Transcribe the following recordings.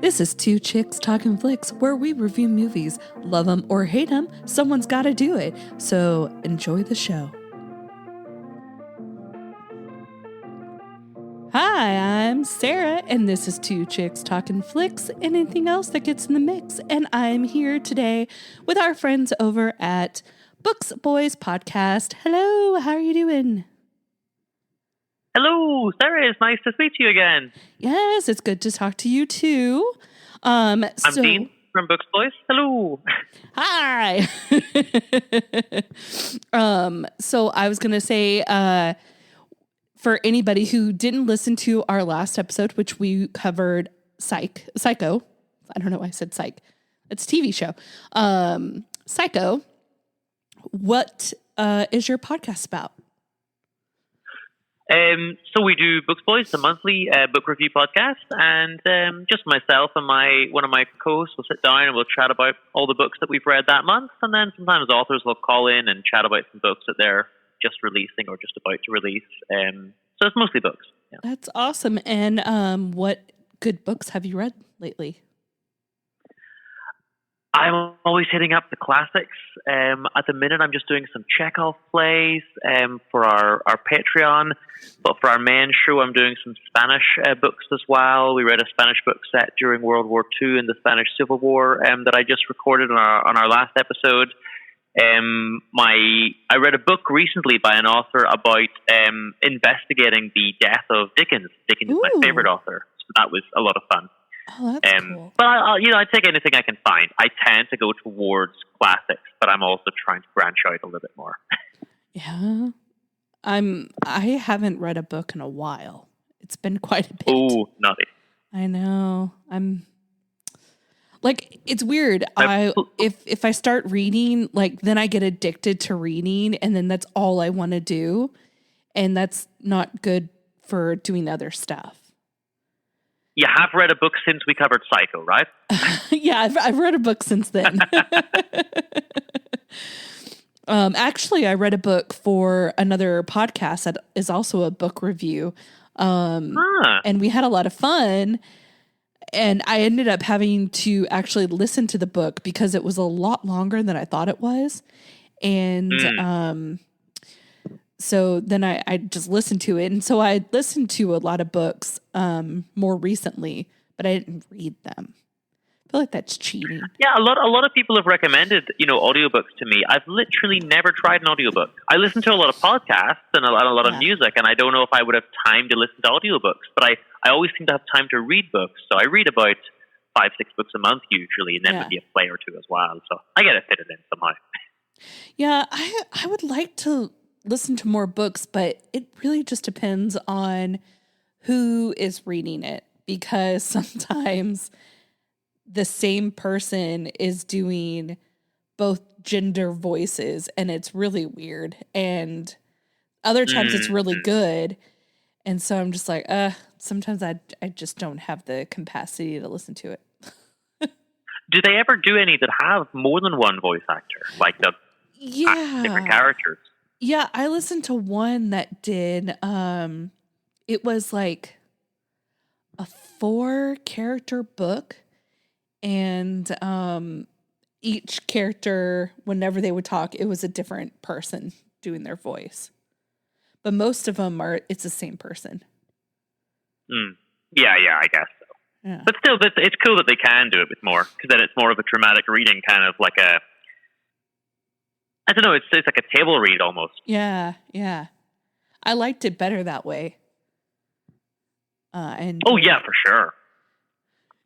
This is Two Chicks Talkin Flicks, where we review movies. Love them or hate them, someone's got to do it. So enjoy the show. Hi, I'm Sarah, and this is Two Chicks Talkin Flicks and anything else that gets in the mix. And I'm here today with our friends over at Books Boys Podcast. Hello, how are you doing? Hello, Sarah. It's nice to speak to you again. Yes, it's good to talk to you too. I'm Dean from Books Boys. Hello. Hi. So I was going to say, for anybody who didn't listen to our last episode, which we covered Psycho. I don't know why I said psych. It's a TV show. Psycho. What is your podcast about? So we do Books Boys, the monthly book review podcast, and just myself and one of my co-hosts will sit down and we'll chat about all the books that we've read that month, and then sometimes authors will call in and chat about some books that they're just releasing or just about to release. So it's mostly books. Yeah. That's awesome. And what good books have you read lately? I'm always hitting up the classics. At the minute, I'm just doing some Chekhov plays for our Patreon. But for our main show, I'm doing some Spanish books as well. We read a Spanish book set during World War II and the Spanish Civil War that I just recorded on our last episode. I read a book recently by an author about investigating the death of Dickens. Dickens is my favorite author, so that was a lot of fun. Oh, that's cool. But I take anything I can find. I tend to go towards classics, but I'm also trying to branch out a little bit more. Yeah, I haven't read a book in a while. It's been quite a bit. Oh, naughty! I know. I'm like, it's weird. If I start reading, like, then I get addicted to reading, and then that's all I want to do, and that's not good for doing other stuff. You have read a book since we covered Psycho, right? Yeah, I've read a book since then. Actually, I read a book for another podcast that is also a book review. And we had a lot of fun. And I ended up having to actually listen to the book because it was a lot longer than I thought it was. And so then I just listened to it. And so I listened to a lot of books more recently, but I didn't read them. I feel like that's cheating. Yeah, a lot of people have recommended, audiobooks to me. I've literally never tried an audiobook. I listen to a lot of podcasts and a lot of music, and I don't know if I would have time to listen to audiobooks, but I always seem to have time to read books. So I read about 5-6 books a month usually, and then maybe a play or two as well. So I get it fitted in somehow. Yeah, I would like to listen to more books, but it really just depends on who is reading it, because sometimes the same person is doing both gender voices and it's really weird, and other times it's really good, and so I'm just like sometimes I just don't have the capacity to listen to it. Do they ever do any that have more than one voice actor, like the different characters? Yeah, I listened to one that did, it was like a 4-character book, and each character, whenever they would talk, it was a different person doing their voice. But most of them it's the same person. Yeah, I guess so. Yeah. But still, it's cool that they can do it with more, because then it's more of a dramatic reading, kind of like I don't know, it's like a table read almost. Yeah. I liked it better that way. Yeah, for sure.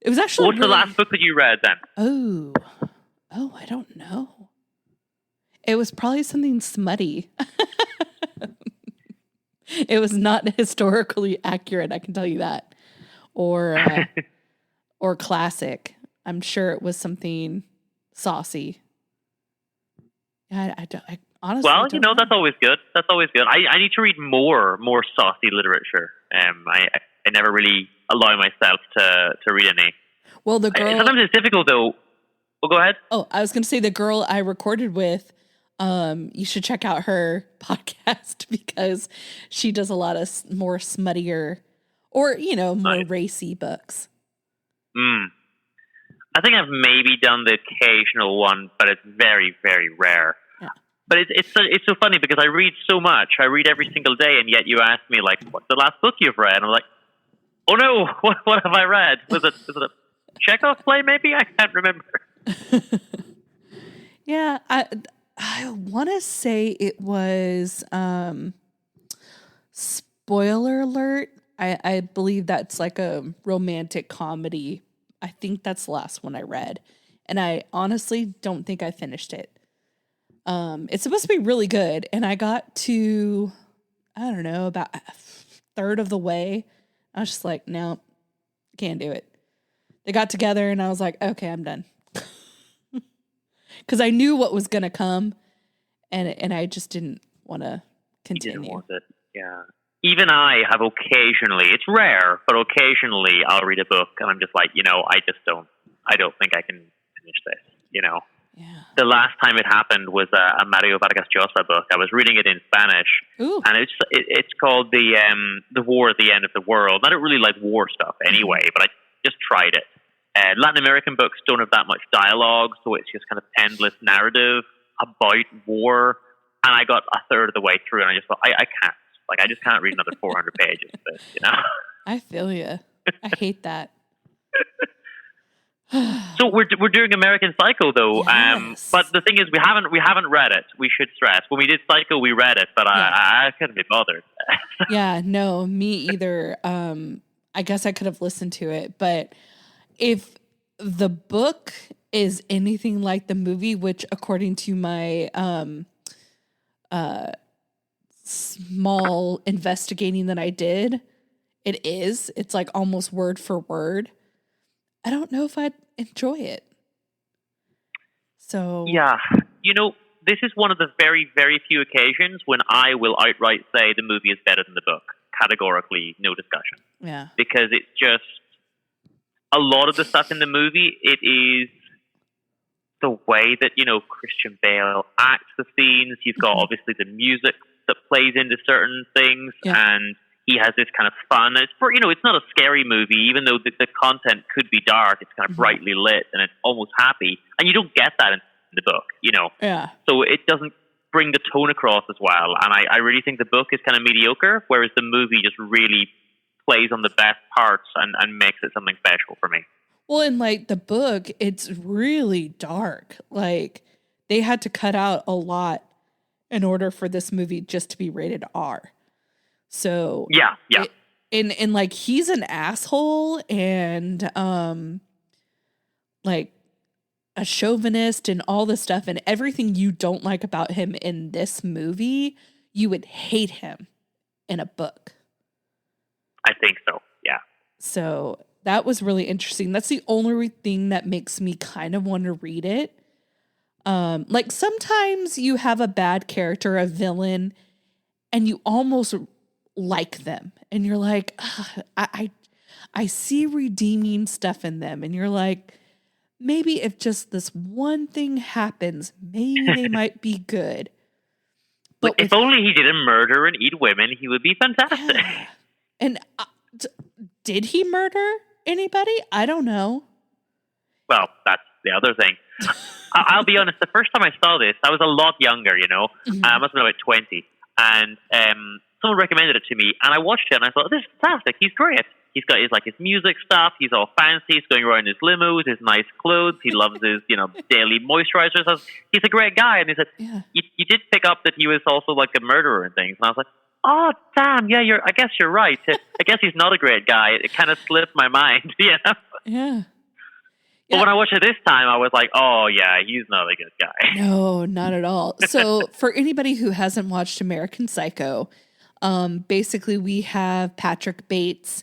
It was actually What's the last book that you read then? Oh, I don't know. It was probably something smutty. It was not historically accurate, I can tell you that. Or classic. I'm sure it was something saucy. I honestly. Well, that's always good. That's always good. I need to read more saucy literature. I never really allow myself to read any. Well, the girl. Sometimes it's difficult though. Well, go ahead. Oh, I was going to say the girl I recorded with. You should check out her podcast because she does a lot of more smuttier or more racy books. I think I've maybe done the occasional one, but it's very, very rare. Yeah. But it's so funny because I read so much. I read every single day, and yet you ask me, like, what's the last book you've read? And I'm like, oh no, what have I read? Was it a Chekhov play, maybe? I can't remember. Yeah, I want to say it was, spoiler alert, I believe that's like a romantic comedy. I think that's the last one I read. And I honestly don't think I finished it. It's supposed to be really good. And I got to, I don't know, about a third of the way. I was just like, no, can't do it. They got together and I was like, okay, I'm done. Because I knew what was going to come. And I just didn't want to continue. You didn't want it, yeah. Even I have occasionally, it's rare, but occasionally I'll read a book and I'm just like, I don't think I can finish this, Yeah. The last time it happened was a Mario Vargas Llosa book. I was reading it in Spanish. Ooh. And it's called The War at the End of the World. I don't really like war stuff anyway, but I just tried it. Latin American books don't have that much dialogue, so it's just kind of endless narrative about war. And I got a third of the way through and I just thought, I can't. Like, I just can't read another 400 pages of this, I feel you. I hate that. So we're doing American Psycho though, yes. But the thing is we haven't read it. We should stress when we did Psycho we read it, but I couldn't be bothered. Yeah, no, me either. I guess I could have listened to it, but if the book is anything like the movie, which according to my small investigating that I did, it's like almost word for word. I don't know if I'd enjoy it. So yeah, this is one of the very, very few occasions when I will outright say the movie is better than the book. Categorically, no discussion. Yeah, because it's just a lot of the stuff in the movie. It is the way that Christian Bale acts the scenes. You've got obviously the music that plays into certain things, and he has this kind of fun. It's it's not a scary movie, even though the content could be dark. It's kind of brightly lit and it's almost happy, and you don't get that in the book, Yeah. So it doesn't bring the tone across as well. And I really think the book is kind of mediocre, whereas the movie just really plays on the best parts and makes it something special for me. Well, in like the book, it's really dark. Like they had to cut out a lot in order for this movie just to be rated R. So yeah. And like he's an asshole and like a chauvinist and all this stuff, and everything you don't like about him in this movie, you would hate him in a book. I think so. Yeah. So that was really interesting. That's the only thing that makes me kind of want to read it. Like sometimes you have a bad character, a villain, and you almost like them, and you're like, I see redeeming stuff in them, and you're like, maybe if just this one thing happens, maybe they might be good. But if only he didn't murder and eat women, he would be fantastic. Yeah. And did he murder anybody? I don't know. Well, that's the other thing. I'll be honest, the first time I saw this, I was a lot younger, Mm-hmm. I must have been about 20. And someone recommended it to me, and I watched it, and I thought, this is fantastic. He's great. He's got his music stuff. He's all fancy. He's going around in his limos, his nice clothes. He loves his, daily moisturizers. He's a great guy. And he said, you did pick up that he was also like a murderer and things. And I was like, oh, damn, yeah, I guess you're right. I guess he's not a great guy. It kind of slipped my mind, Yeah. But when I watched it this time, I was like, oh, yeah, he's not a good guy. No, not at all. So for anybody who hasn't watched American Psycho, basically we have Patrick Bates.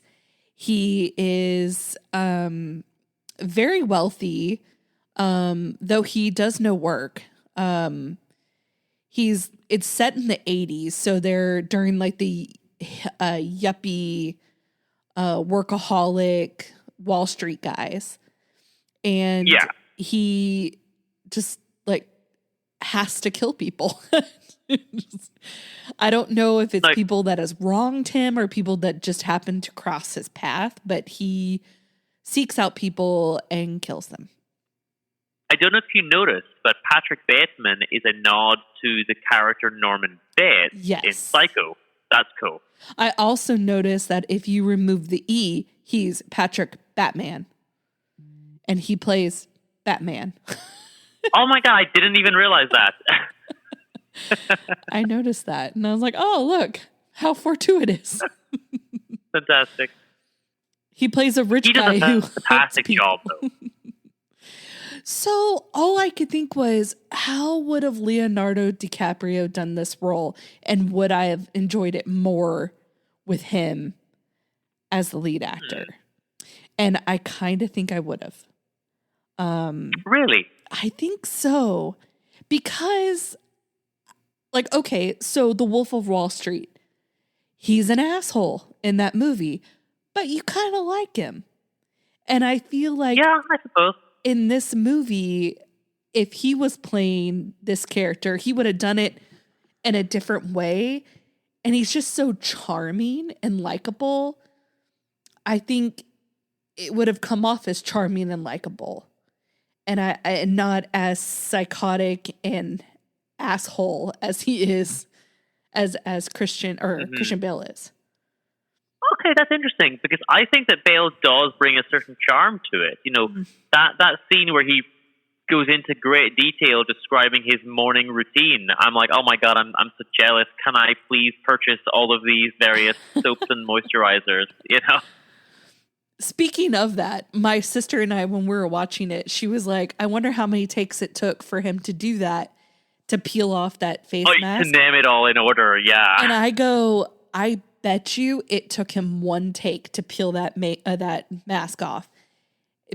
He is very wealthy, though he does no work. It's set in the 80s, so they're during like the yuppie workaholic Wall Street guys. And he just like has to kill people. I don't know if it's people that has wronged him or people that just happen to cross his path, but he seeks out people and kills them. I don't know if you noticed, but Patrick Bateman is a nod to the character Norman Bates in Psycho. That's cool. I also noticed that if you remove the E, he's Patrick Batman. And he plays Batman. Oh my God, I didn't even realize that. I noticed that. And I was like, oh, look, how fortuitous. Fantastic. He plays a rich guy who does a fantastic job, though. So all I could think was, how would have Leonardo DiCaprio done this role? And would I have enjoyed it more with him as the lead actor? And I kind of think I would have. Really? I think so. Because, like, okay, so The Wolf of Wall Street, he's an asshole in that movie, but you kind of like him. And I feel like... Yeah, I suppose. In this movie, if he was playing this character, he would have done it in a different way. And he's just so charming and likable. I think it would have come off as charming and likable. And I not as psychotic and asshole as he is as Christian Christian Bale is. Okay, that's interesting, because I think that Bale does bring a certain charm to it. You know, that scene where he goes into great detail describing his morning routine. I'm like, oh my God, I'm so jealous. Can I please purchase all of these various soaps and moisturizers? You know? Speaking of that, my sister and I, when we were watching it, she was like, I wonder how many takes it took for him to do that, to peel off that face mask. To name it all in order, yeah. And I go, I bet you it took him one take to peel that mask off,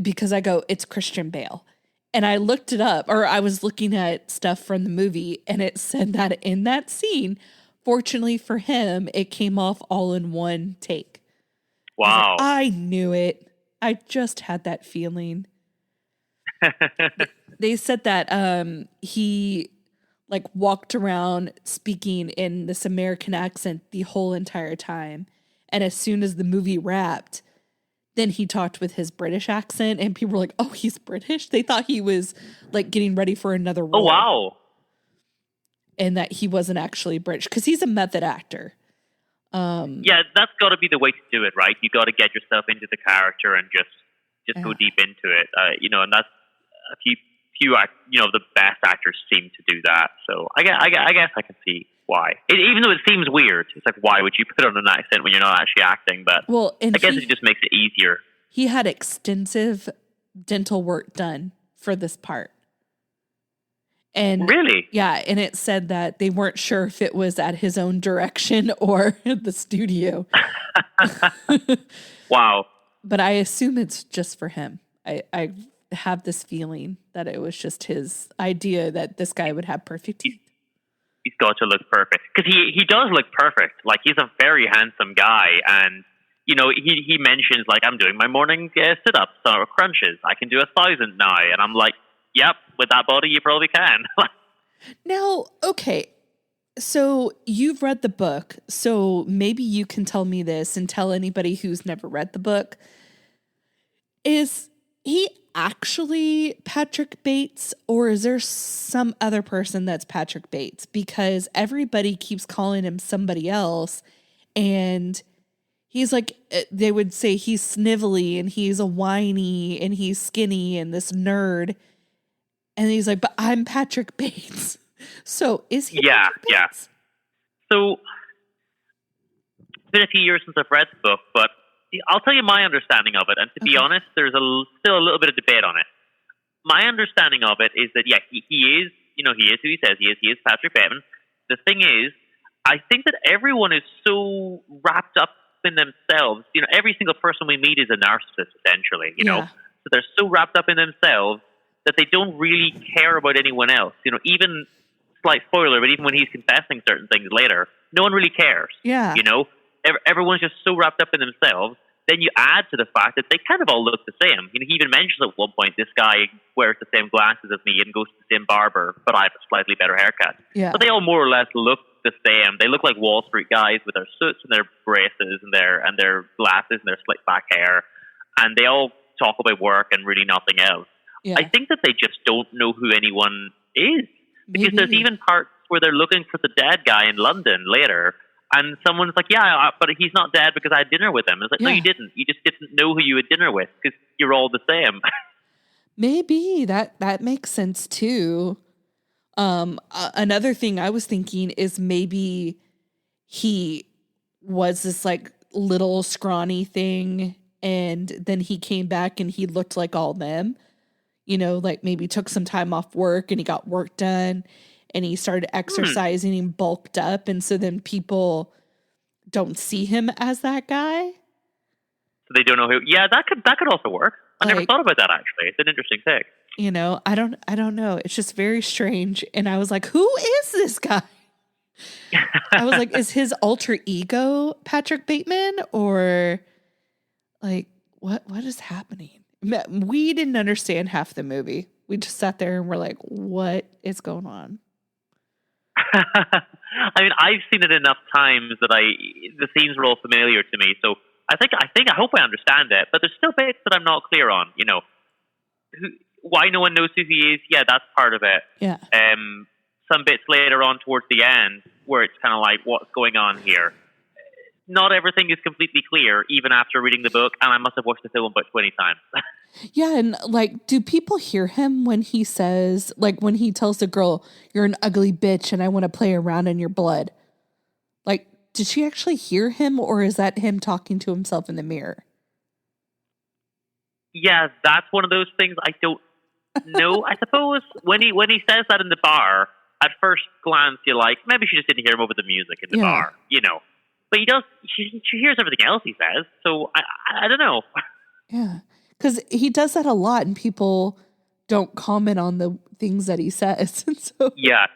because I go, it's Christian Bale. And I looked it up, or I was looking at stuff from the movie, and it said that in that scene, fortunately for him, it came off all in one take. Wow. I knew it. I just had that feeling. They said that he like walked around speaking in this American accent the whole entire time. And as soon as the movie wrapped, then he talked with his British accent, and people were like, oh, he's British? They thought he was like getting ready for another role. Oh, wow. And that he wasn't actually British, because he's a method actor. Yeah, that's got to be the way to do it, right? You got to get yourself into the character and just go deep into it. You know, and that's a few the best actors seem to do that. So I guess I can see why. Even though it seems weird, it's like, why would you put on an accent when you're not actually acting? But I guess it just makes it easier. He had extensive dental work done for this part. And really? Yeah, and it said that they weren't sure if it was at his own direction or the studio. Wow. But I assume it's just for him. I have this feeling that it was just his idea that this guy would have perfect teeth. He's got to look perfect, because he does look perfect. Like, he's a very handsome guy, and you know, he mentions, like, I'm doing my morning sit-ups or crunches. I can do 1,000 now, and I'm like, yep, with that body, you probably can. Now, okay, so you've read the book, so maybe you can tell me this and tell anybody who's never read the book. Is he actually Patrick Bates, or is there some other person that's Patrick Bates? Because everybody keeps calling him somebody else, and he's like, they would say he's snivelly, and he's a whiny, and he's skinny, and this nerd. And he's like, but I'm Patrick Bates. So is he Patrick Bates? Yeah. So it's been a few years since I've read the book, but I'll tell you my understanding of it. And to be honest, there's still a little bit of debate on it. My understanding of it is that, yeah, he is, you know, he is who he says he is. He is Patrick Bateman. The thing is, I think that everyone is so wrapped up in themselves. You know, every single person we meet is a narcissist, essentially, you know. So they're so wrapped up in themselves that they don't really care about anyone else. You know, even, slight spoiler, but even when he's confessing certain things later, no one really cares. Yeah. You know, everyone's just so wrapped up in themselves. Then you add to the fact that they kind of all look the same. You know, he even mentions at one point, this guy wears the same glasses as me and goes to the same barber, but I have a slightly better haircut. Yeah. But they all more or less look the same. They look like Wall Street guys with their suits and their braces and their glasses and their slick back hair. And they all talk about work and really nothing else. Yeah. I think that they just don't know who anyone is. Because Maybe. there's even parts where they're looking for the dead guy in London later, and someone's like, yeah, but he's not dead because I had dinner with him. And it's like, no, you didn't. You just didn't know who you had dinner with because you're all the same. Maybe that makes sense too. Another thing I was thinking is maybe he was this like little scrawny thing, and then he came back and he looked like all them, like maybe took some time off work and he got work done and he started exercising and bulked up. And so then people don't see him as that guy. So they don't know who. Yeah, that could also work. I never thought about that, actually. It's an interesting take. I don't know. It's just very strange. And I was like, who is this guy? I was like, is his alter ego Patrick Bateman, or like what is happening? We didn't understand half the movie. We just sat there and we're like, what is going on? I mean, I've seen it enough times that the scenes were all familiar to me. So I hope I understand it, but there's still bits that I'm not clear on. Why no one knows who he is? Yeah, that's part of it. Yeah. Some bits later on towards the end where it's kind of like, what's going on here? Not everything is completely clear, even after reading the book, and I must have watched the film about 20 times. Yeah, and like, do people hear him when he says, like, when he tells the girl, you're an ugly bitch and I want to play around in your blood? Like, did she actually hear him, or is that him talking to himself in the mirror? Yeah, that's one of those things I don't know. I suppose when he says that in the bar, at first glance, you're like, maybe she just didn't hear him over the music in the bar, But he does. She hears everything else he says, so I don't know. Yeah, because he does that a lot, and people don't comment on the things that he says. So yeah,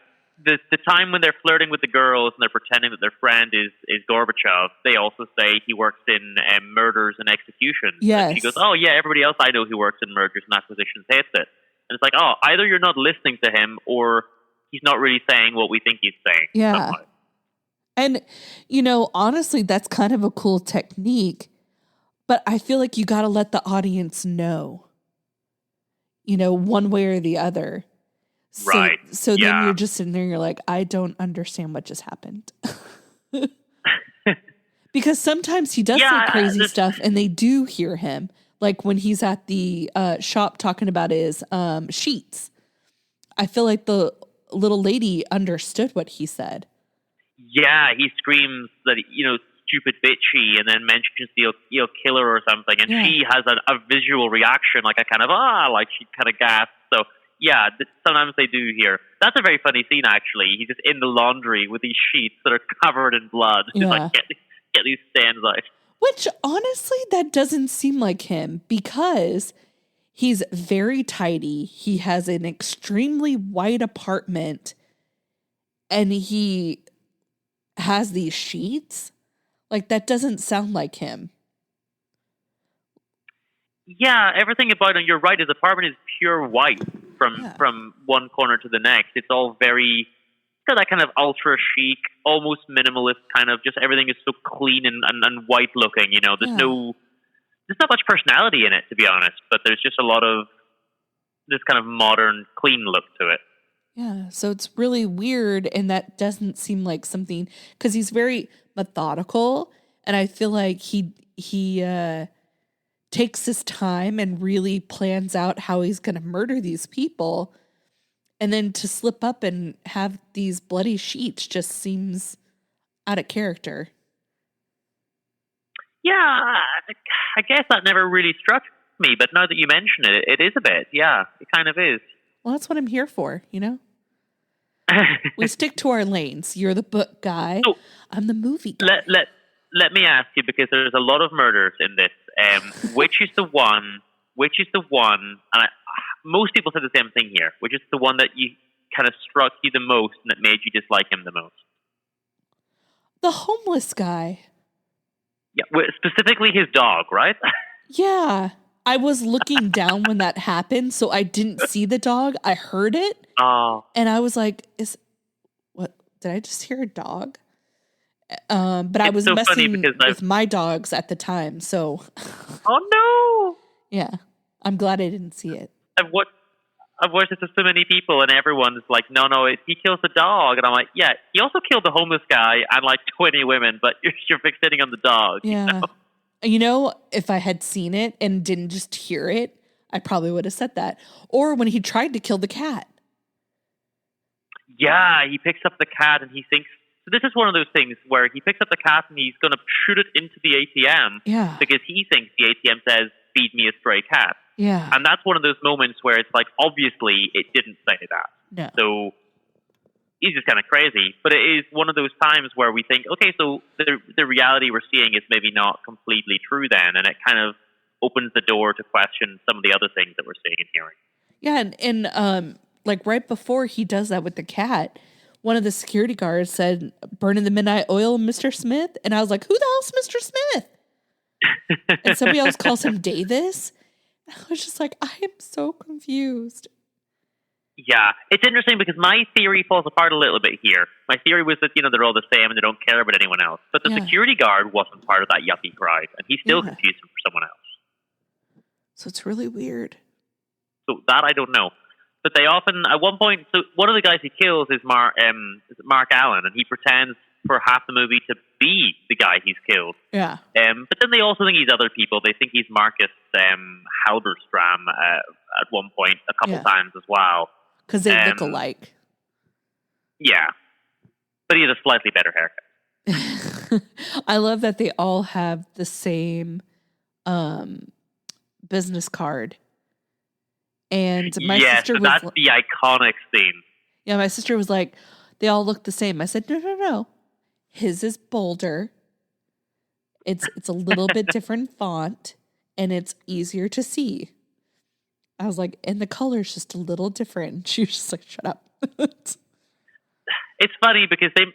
the time when they're flirting with the girls and they're pretending that their friend is Gorbachev, they also say he works in murders and executions. Yes. And she goes, oh yeah, everybody else I know who works in mergers and acquisitions hates it. And it's like, oh, either you're not listening to him, or he's not really saying what we think he's saying. Yeah. Sometimes. And, honestly, that's kind of a cool technique, but I feel like you got to let the audience know, one way or the other. Right. So then you're just sitting there and you're like, I don't understand what just happened. Because sometimes he does say crazy stuff and they do hear him. Like when he's at the shop talking about his sheets. I feel like the little lady understood what he said. Yeah, he screams that, stupid bitchy, and then mentions he'll kill her or something, and she has a visual reaction, like a kind of, like she kind of gasps. So, yeah, sometimes they do hear. That's a very funny scene, actually. He's just in the laundry with these sheets that are covered in blood. He's like, get these stains out. Which, honestly, that doesn't seem like him, because he's very tidy. He has an extremely white apartment, and he has these sheets. Like, that doesn't sound like him. Yeah, everything about him, you're right, his apartment is pure white from one corner to the next. It's all very, it's got that kind of ultra chic, almost minimalist kind of, just everything is so clean and white looking, there's not much personality in it, to be honest, but there's just a lot of this kind of modern, clean look to it. Yeah, so it's really weird, and that doesn't seem like something, because he's very methodical, and I feel like he takes his time and really plans out how he's going to murder these people, and then to slip up and have these bloody sheets just seems out of character. Yeah, I guess that never really struck me, but now that you mention it, it is a bit. Yeah, it kind of is. Well, that's what I'm here for, We stick to our lanes. You're the book guy. So, I'm the movie guy. Let me ask you, because there's a lot of murders in this. Which is the one? And most people say the same thing here. Which is the one that you kind of struck you the most and that made you dislike him the most? The homeless guy. Yeah, specifically his dog, right? Yeah. I was looking down when that happened, so I didn't see the dog. I heard it. Oh. And I was like, did I just hear a dog? But I was so messing with my dogs at the time, so. Oh, no. Yeah. I'm glad I didn't see it. I've I've voiced this to so many people, and everyone's like, no, he kills the dog. And I'm like, yeah, he also killed the homeless guy and like 20 women, but you're fixating on the dog. Yeah. You know, if I had seen it and didn't just hear it, I probably would have said that. Or when he tried to kill the cat. Yeah, he picks up the cat and he thinks, so this is one of those things where he picks up the cat and he's going to shoot it into the ATM because he thinks the ATM says, feed me a stray cat. Yeah. And that's one of those moments where it's like, obviously, it didn't say that. No. So he's just kind of crazy. But it is one of those times where we think, okay, so the reality we're seeing is maybe not completely true then. And it kind of opens the door to question some of the other things that we're seeing and hearing. Yeah. And like right before he does that with the cat, one of the security guards said, burning the midnight oil, Mr. Smith. And I was like, who the hell's Mr. Smith? And somebody else calls him Davis. I was just like, I am so confused. Yeah, it's interesting because my theory falls apart a little bit here. My theory was that, they're all the same and they don't care about anyone else. But the security guard wasn't part of that yuppie crowd, and he still confused him for someone else. So it's really weird. So that I don't know. But they often, at one point, so one of the guys he kills is Mark Allen, and he pretends for half the movie to be the guy he's killed. Yeah. But then they also think he's other people. They think he's Marcus Halberstram at one point, a couple times as well. Because they look alike. Yeah. But he has a slightly better haircut. I love that they all have the same business card. And my sister was... that's the iconic scene. Yeah, my sister was like, they all look the same. I said, no. His is bolder. It's a little bit different font, and it's easier to see. I was like, and the color's just a little different. She was just like, shut up. It's funny because they,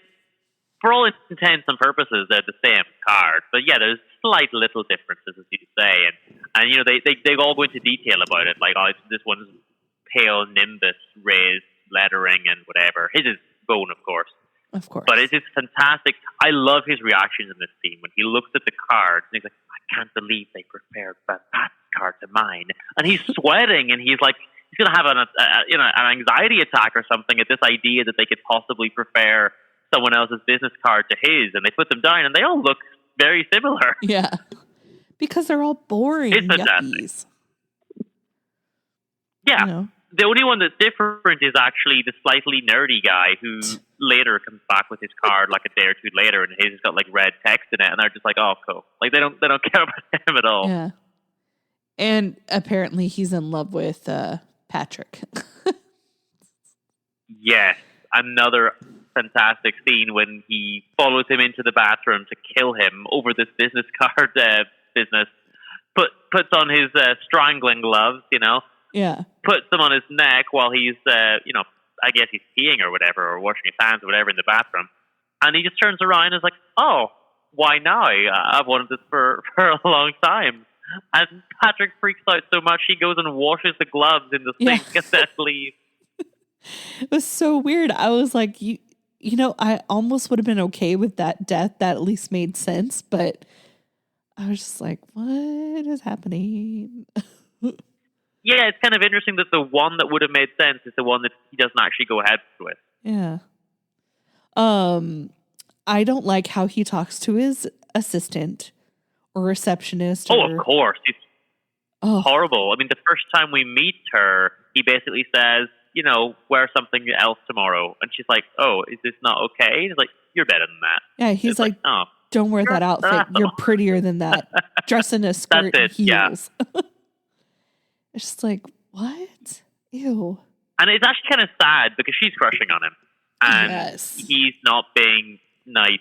for all intents and purposes, they're the same card. But yeah, there's slight little differences, as you say. And they all go into detail about it. Like, this one's pale nimbus, raised lettering and whatever. His is bone, of course. Of course. But it is fantastic. I love his reactions in this scene when he looks at the cards and he's like, I can't believe they prepared that card to mine. And he's sweating and he's like, he's going to have an anxiety attack or something at this idea that they could possibly prepare someone else's business card to his. And they put them down and they all look very similar. Yeah. Because they're all boring. It's fantastic. Yuppies. Yeah. The only one that's different is actually the slightly nerdy guy who later comes back with his card like a day or two later, and his has got like red text in it, and they're just like, "Oh, cool!" Like they don't care about him at all. Yeah. And apparently, he's in love with Patrick. Yes, another fantastic scene when he follows him into the bathroom to kill him over this business card business. Puts on his strangling gloves, Yeah. Puts them on his neck while he's, I guess he's peeing or whatever, or washing his hands or whatever in the bathroom. And he just turns around and is like, oh, why now? I've wanted this for a long time. And Patrick freaks out so much, he goes and washes the gloves in the sink and then leaves. It was so weird. I was like, I almost would have been okay with that death. That at least made sense. But I was just like, what is happening? Yeah, it's kind of interesting that the one that would have made sense is the one that he doesn't actually go ahead with. Yeah. I don't like how he talks to his assistant or receptionist. Of course. It's horrible. I mean, the first time we meet her, he basically says, wear something else tomorrow. And she's like, oh, is this not okay? He's like, you're better than that. Yeah, he's like, oh, don't wear that outfit. You're prettier than that. Dress in a skirt and heels. Yeah. It's just like, what? Ew. And it's actually kind of sad because she's crushing on him. And he's not being nice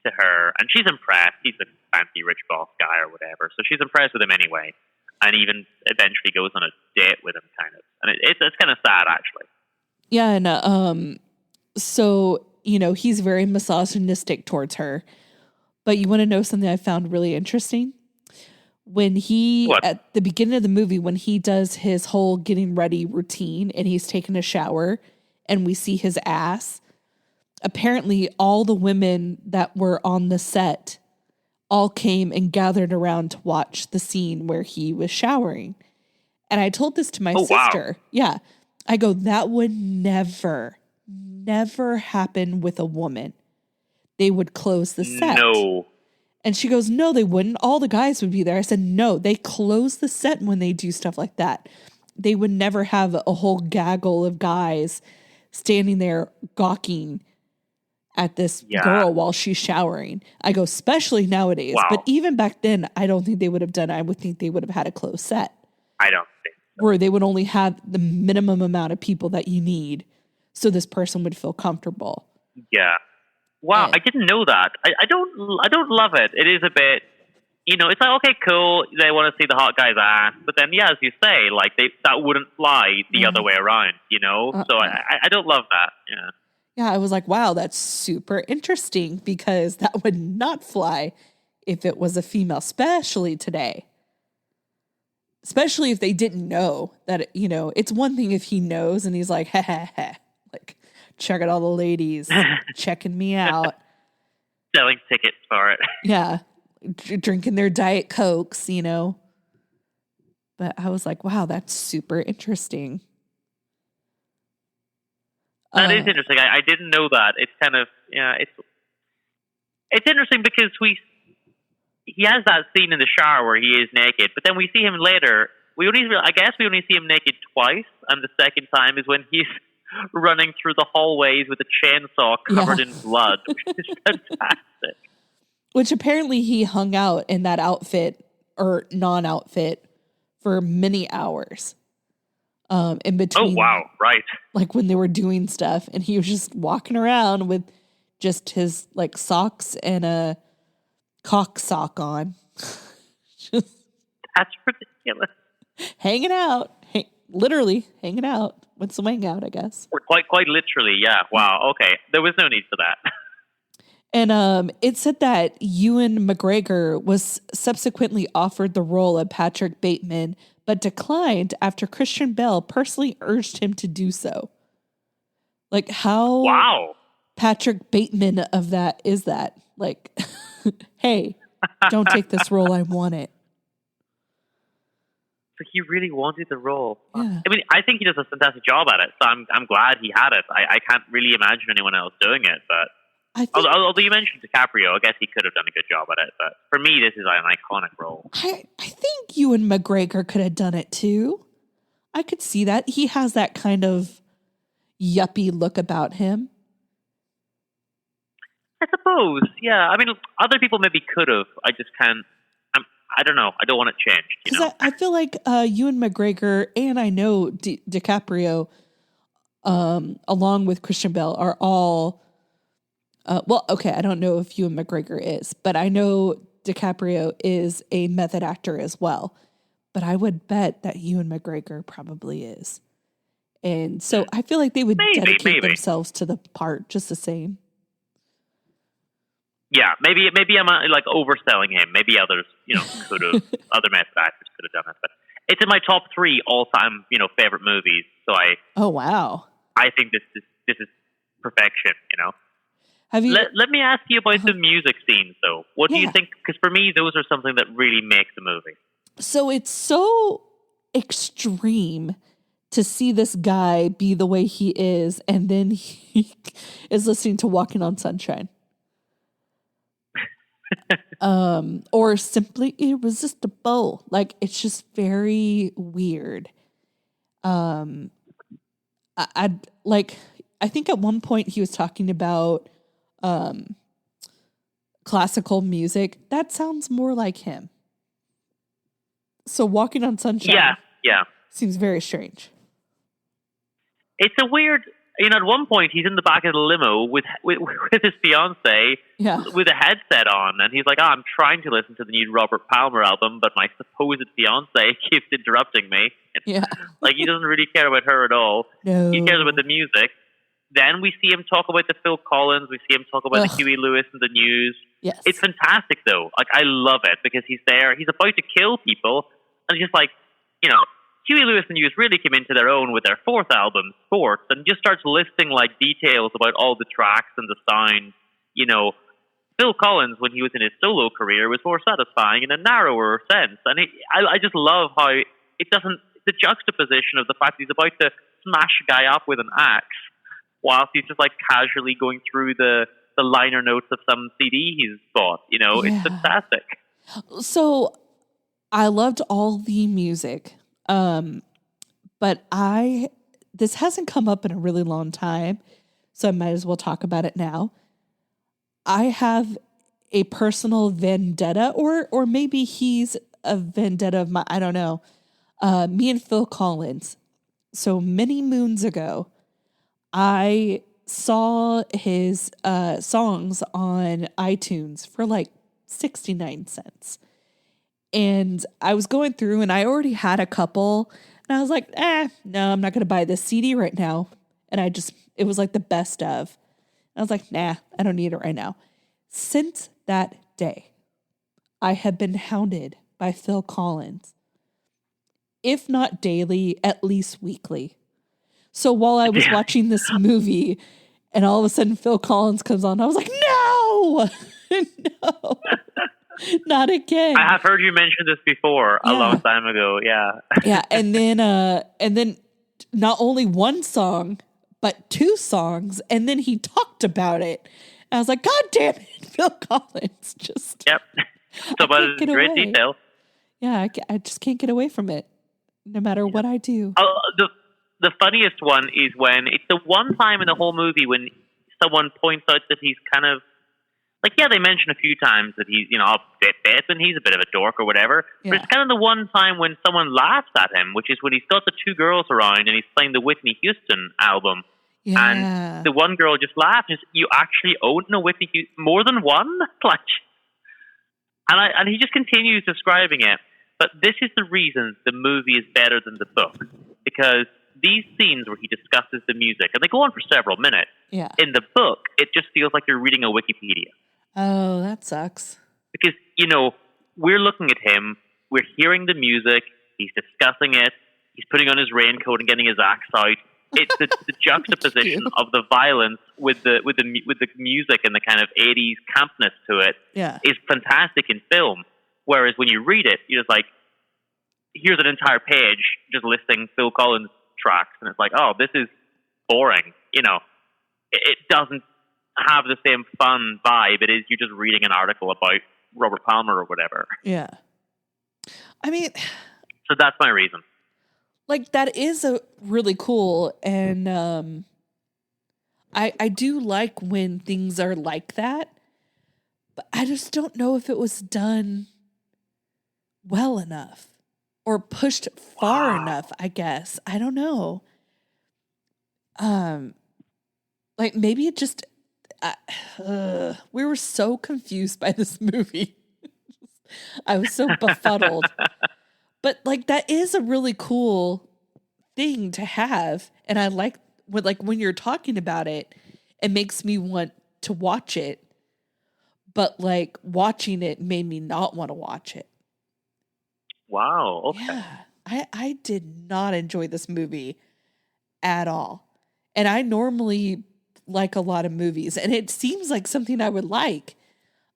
to her. And she's impressed. He's a fancy rich boss guy or whatever. So she's impressed with him anyway. And even eventually goes on a date with him, kind of. And it's kind of sad, actually. Yeah, and so, he's very misogynistic towards her. But you want to know something I found really interesting? When at the beginning of the movie, when he does his whole getting ready routine and he's taking a shower and we see his ass, apparently all the women that were on the set all came and gathered around to watch the scene where he was showering. And I told this to my sister. Wow. Yeah. I go, that would never happen with a woman. They would close the set. No. And she goes, no, they wouldn't. All the guys would be there. I said, no, they close the set when they do stuff like that. They would never have a whole gaggle of guys standing there gawking at this girl while she's showering. I go, especially nowadays. Wow. But even back then, I don't think they would have done it. I would think they would have had a closed set. I don't think so. Where they would only have the minimum amount of people that you need so this person would feel comfortable. Yeah. Wow, I didn't know that. I don't love it. It is a bit, it's like, okay, cool, they want to see the hot guy's ass, but then, as you say, like, that wouldn't fly the other way around, So I don't love that, Yeah, I was like, wow, that's super interesting, because that would not fly if it was a female, especially today. Especially if they didn't know that, it's one thing if he knows and he's like, ha, ha, ha, like, check out all the ladies checking me out. Selling tickets for it. Yeah. Drinking their Diet Cokes, But I was like, wow, that's super interesting. That is interesting. I didn't know that. It's kind of, it's interesting because he has that scene in the shower where he is naked, but then we see him later. I guess we only see him naked twice, and the second time is when he's running through the hallways with a chainsaw covered in blood, which is fantastic. Which apparently he hung out in that outfit or non-outfit for many hours. In between. Oh, wow, right. Like when they were doing stuff, and he was just walking around with just his like socks and a cock sock on. That's ridiculous. Hanging out. Literally hanging out. With some hang out, I guess. Or quite literally, yeah. Wow, okay. There was no need for that. And it said that Ewan McGregor was subsequently offered the role of Patrick Bateman, but declined after Christian Bale personally urged him to do so. Like, how Patrick Bateman of that is that? Like, hey, don't take this role, I want it. So he really wanted the role. Yeah. I mean, I think he does a fantastic job at it, so I'm glad he had it. I can't really imagine anyone else doing it, but although you mentioned DiCaprio, I guess he could have done a good job at it, but for me, this is an iconic role. I think Ewan McGregor could have done it too. I could see that. He has that kind of yuppie look about him. I suppose, yeah. I mean, other people maybe could have. I just can't. I don't know. I don't want it changed. Because I feel like Ewan McGregor and I know DiCaprio, along with Christian Bale, are all. Well, okay, I don't know if Ewan McGregor is, but I know DiCaprio is a method actor as well. But I would bet that Ewan McGregor probably is. And so I feel like they would dedicate themselves to the part just the same. Yeah, maybe I'm like overselling him. Maybe others, could have, other method actors could have done it. But it's in my top 3 all-time, favorite movies. So Oh wow! I think this is perfection. Have you? Let me ask you about the music scenes, though. What do you think? Because for me, those are something that really make the movie. So it's so extreme to see this guy be the way he is, and then he is listening to "Walking on Sunshine." Or simply irresistible. Like, it's just very weird. I think at one point he was talking about classical music. That sounds more like him. So Walking on Sunshine seems very strange. It's a weird, at one point he's in the back of the limo with his fiance with a headset on, and he's like, I'm trying to listen to the new Robert Palmer album, but my supposed fiance keeps interrupting me. Like, he doesn't really care about her at all. No. He cares about the music. Then we see him talk about the Phil Collins. We see him talk about the Huey Lewis and the news. Yes. It's fantastic, though. Like, I love it because he's there. He's about to kill people, and he's just like, Huey Lewis and News really came into their own with their 4th album, Sports, and just starts listing like details about all the tracks and the sound. Phil Collins, when he was in his solo career, was more satisfying in a narrower sense. And I just love how it doesn't, the juxtaposition of the fact that he's about to smash a guy up with an axe whilst he's just like casually going through the liner notes of some CD he's bought. You know, it's fantastic. So I loved all the music, but this hasn't come up in a really long time, so I might as well talk about it now. I have a personal vendetta, or maybe he's a vendetta of my, I don't know. Me and Phil Collins. So many moons ago, I saw his songs on iTunes for like 69 cents. And I was going through and I already had a couple and I was like, no, I'm not going to buy this CD right now. And it was like the best of. I was like, nah, I don't need it right now. Since that day, I have been hounded by Phil Collins, if not daily, at least weekly. So while I was watching this movie and all of a sudden Phil Collins comes on, I was like, no, no, not again. I have heard you mention this before a long time ago. Yeah. Yeah. And then not only one song, but two songs. And then he talked about it. And I was like, God damn it, Phil Collins. Just. Yep. So about it in great detail. Yeah. I just can't get away from it no matter what I do. The funniest one is when it's the one time in the whole movie when someone points out that he's kind of like, they mention a few times that he's, Bateman, he's a bit of a dork or whatever. Yeah. But it's kind of the one time when someone laughs at him, which is when he's got the two girls around and he's playing the Whitney Houston album. Yeah. And the one girl just laughs. You actually own a Whitney Houston? More than one? Like, and he just continues describing it. But this is the reason the movie is better than the book. Because these scenes where he discusses the music, and they go on for several minutes. Yeah. In the book, it just feels like you're reading a Wikipedia. Oh, that sucks. Because, we're looking at him, we're hearing the music, he's discussing it, he's putting on his raincoat and getting his axe out. It's the juxtaposition of the violence with the music and the kind of 80s campness to it is fantastic in film. Whereas when you read it, you're just like, here's an entire page just listing Phil Collins tracks, and it's like, oh, this is boring. It doesn't have the same fun vibe. It is, you're just reading an article about Robert Palmer or whatever. Yeah. I mean, so that's my reason. Like, that is a really cool, and I do like when things are like that, but I just don't know if it was done well enough or pushed far enough, I guess. I don't know. Like, maybe it just we were so confused by this movie. I was so befuddled. But like, that is a really cool thing to have, and I like when you're talking about it, it makes me want to watch it. But like, watching it made me not want to watch it. Wow. Okay. Yeah, I did not enjoy this movie at all, and I normally like a lot of movies, and it seems like something I would like.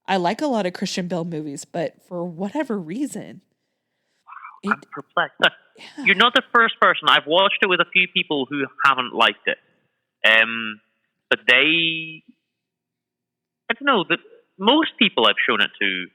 I like a lot of Christian Bale movies, but for whatever reason. I'm perplexed. You're not the first person. I've watched it with a few people who haven't liked it. But I don't know, most people I've shown it to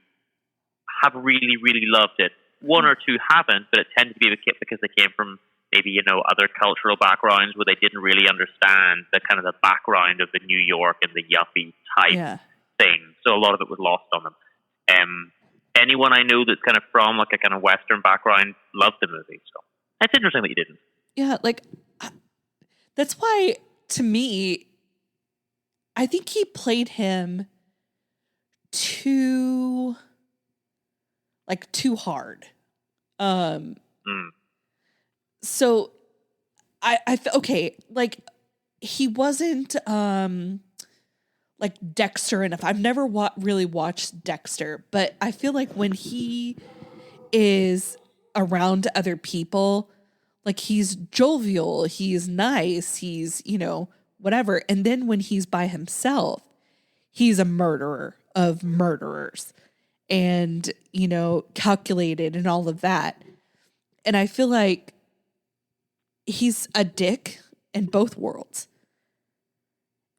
have really, really loved it. One or two haven't, but it tends to be because they came from maybe, other cultural backgrounds where they didn't really understand the kind of the background of the New York and the yuppie type thing. So a lot of it was lost on them. Anyone I know that's kind of from like a kind of Western background loved the movie. So it's interesting that you didn't. Yeah, like that's why, to me, I think he played him too hard. So okay, like he wasn't like Dexter enough. I've never really watched Dexter, but I feel like when he is around other people, like, he's jovial, he's nice, he's, whatever. And then when he's by himself, he's a murderer of murderers and, calculated and all of that. And I feel like he's a dick in both worlds.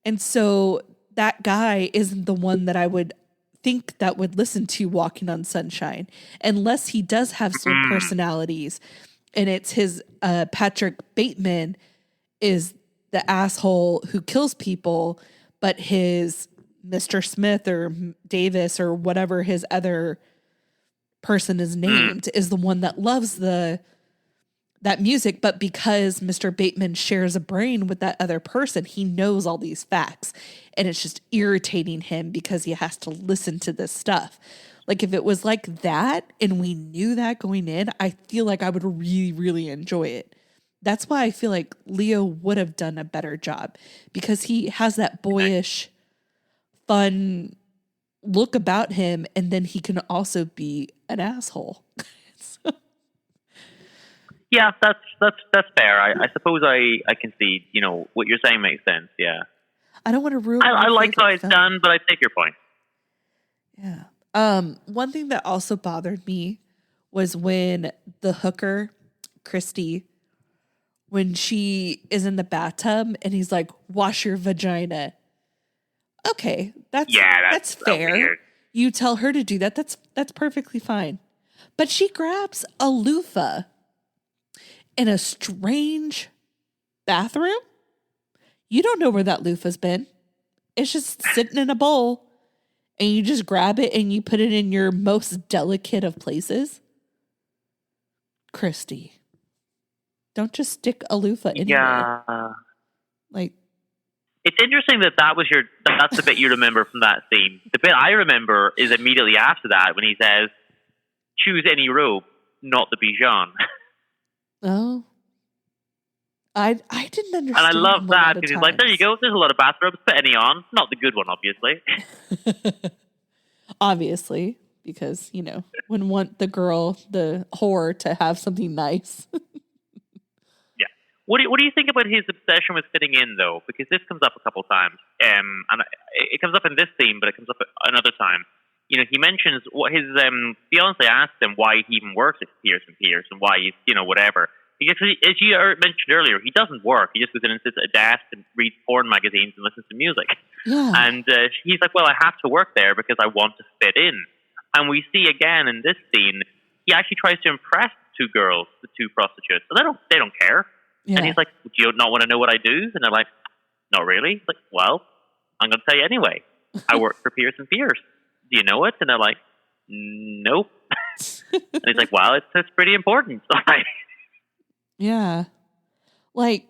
And so that guy isn't the one that I would think that would listen to Walking on Sunshine, unless he does have some personalities. And it's his Patrick Bateman is the asshole who kills people, but his Mr. Smith or Davis or whatever his other person is named is the one that loves that music. But because Mr. Bateman shares a brain with that other person, he knows all these facts, and it's just irritating him because he has to listen to this stuff. Like, if it was like that and we knew that going in, I feel like I would really, really enjoy it. That's why I feel like Leo would have done a better job, because he has that boyish, fun look about him, and then he can also be an asshole. So. Yeah, that's fair. I suppose I can see, what you're saying makes sense. Yeah. I don't want to ruin. I like how it's done, but I take your point. Yeah. One thing that also bothered me was when the hooker, Christy, when she is in the bathtub and he's like, "Wash your vagina." Okay, that's fair. Weird. You tell her to do that. That's perfectly fine. But she grabs a loofah in a strange bathroom. You don't know where that loofah's been. It's just sitting in a bowl, and you just grab it and you put it in your most delicate of places. Christy, don't just stick a loofah anywhere. Yeah. Like, it's interesting that's the bit you remember from that scene. The bit I remember is immediately after that when he says, "Choose any robe, not the Bijan." Oh. I didn't understand. And I love that because he's like, "There you go, there's a lot of bathrobes, put any on." Not the good one, obviously. Obviously, because, wouldn't want the whore, to have something nice. Yeah. What do you think about his obsession with fitting in, though? Because this comes up a couple times. And it comes up in this scene, but it comes up another time. He mentions what his fiance asked him why he even works at Pierce & Pierce and why he's, whatever. Because, as you mentioned earlier, he doesn't work. He just goes in and sits at a desk and reads porn magazines and listens to music. Yeah. And he's like, "Well, I have to work there because I want to fit in." And we see again in this scene, he actually tries to impress the two girls, the two prostitutes. And they don't care. Yeah. And he's like, "Do you not want to know what I do?" And they're like, "Not really." He's like, "Well, I'm going to tell you anyway. I work for Pierce & Pierce. Do you know it?" And they're like, "Nope." And he's like, "Well, it's pretty important." Yeah. Like,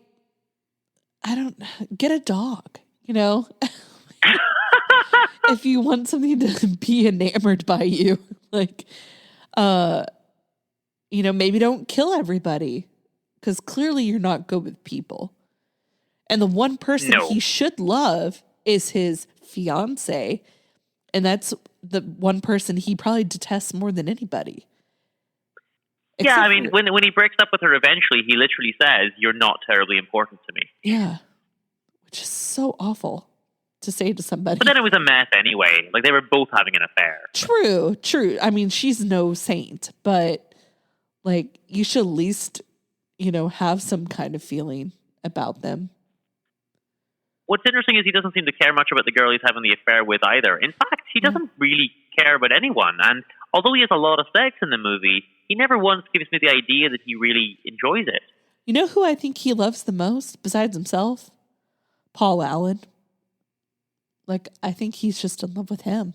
get a dog, if you want something to be enamored by you, like, maybe don't kill everybody, because clearly you're not good with people. And the one person he should love is his fiance. And that's the one person he probably detests more than anybody. Yeah, I mean, when he breaks up with her eventually, he literally says, "You're not terribly important to me." Yeah. Which is so awful to say to somebody. But then it was a mess anyway. Like, they were both having an affair. True. I mean, she's no saint, but, like, you should at least, have some kind of feeling about them. What's interesting is he doesn't seem to care much about the girl he's having the affair with either. In fact, he doesn't really care about anyone. And although he has a lot of sex in the movie, he never once gives me the idea that he really enjoys it. You know who I think he loves the most besides himself? Paul Allen. Like, I think he's just in love with him.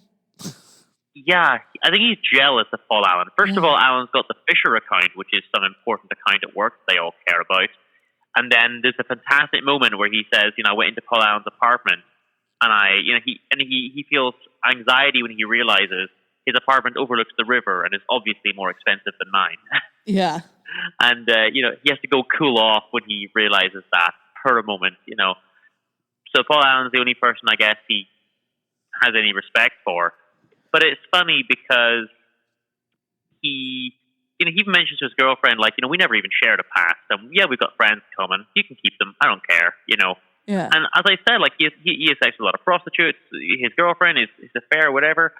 Yeah, I think he's jealous of Paul Allen. First of all, Allen's got the Fisher account, which is some important account at work they all care about. And then there's a fantastic moment where he says, "I went into Paul Allen's apartment, and he feels anxiety when he realizes his apartment overlooks the river and is obviously more expensive than mine." Yeah. And he has to go cool off when he realizes that for a moment. So Paul Allen's the only person I guess he has any respect for. But it's funny because he even mentions to his girlfriend, like, we never even shared a past. And yeah, we've got friends coming. You can keep them. I don't care, Yeah. And as I said, like, he has sex with a lot of prostitutes. His girlfriend, his affair, whatever.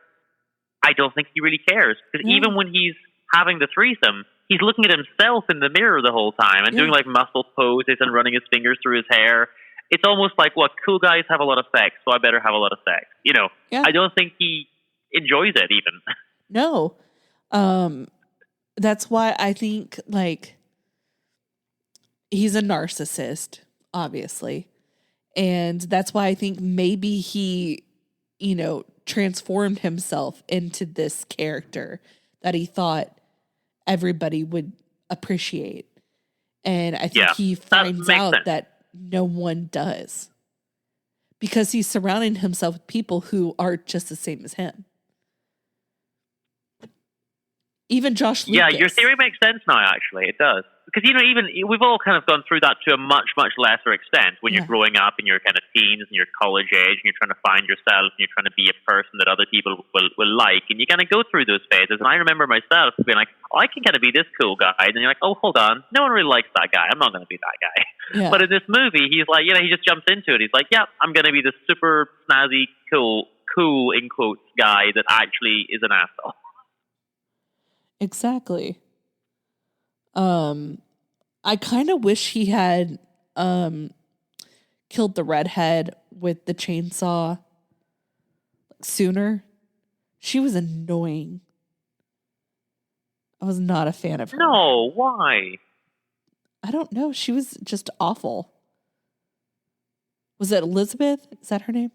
I don't think he really cares. Because even when he's having the threesome, he's looking at himself in the mirror the whole time and doing like muscle poses and running his fingers through his hair. It's almost like, well, cool guys have a lot of sex, so I better have a lot of sex. I don't think he enjoys it even. No. That's why I think like he's a narcissist, obviously. And that's why I think maybe he, transformed himself into this character that he thought everybody would appreciate. And I think he finds out that no one does. Because he's surrounding himself with people who are just the same as him. Even Josh Lucas. Yeah, your theory makes sense now, actually. It does. Because, even we've all kind of gone through that to a much, much lesser extent when you're growing up in your kind of teens and your college age and you're trying to find yourself and you're trying to be a person that other people will like. And you kind of go through those phases. And I remember myself being like, I can kind of be this cool guy. And then you're like, oh, hold on. No one really likes that guy. I'm not going to be that guy. Yeah. But in this movie, he's like, he just jumps into it. He's like, yeah, I'm going to be this super snazzy, cool, in quotes, guy that actually is an asshole. Exactly. I kind of wish he had killed the redhead with the chainsaw sooner. She was annoying. I was not a fan of her. No, why? I don't know. She was just awful. Was it Elizabeth? Is that her name?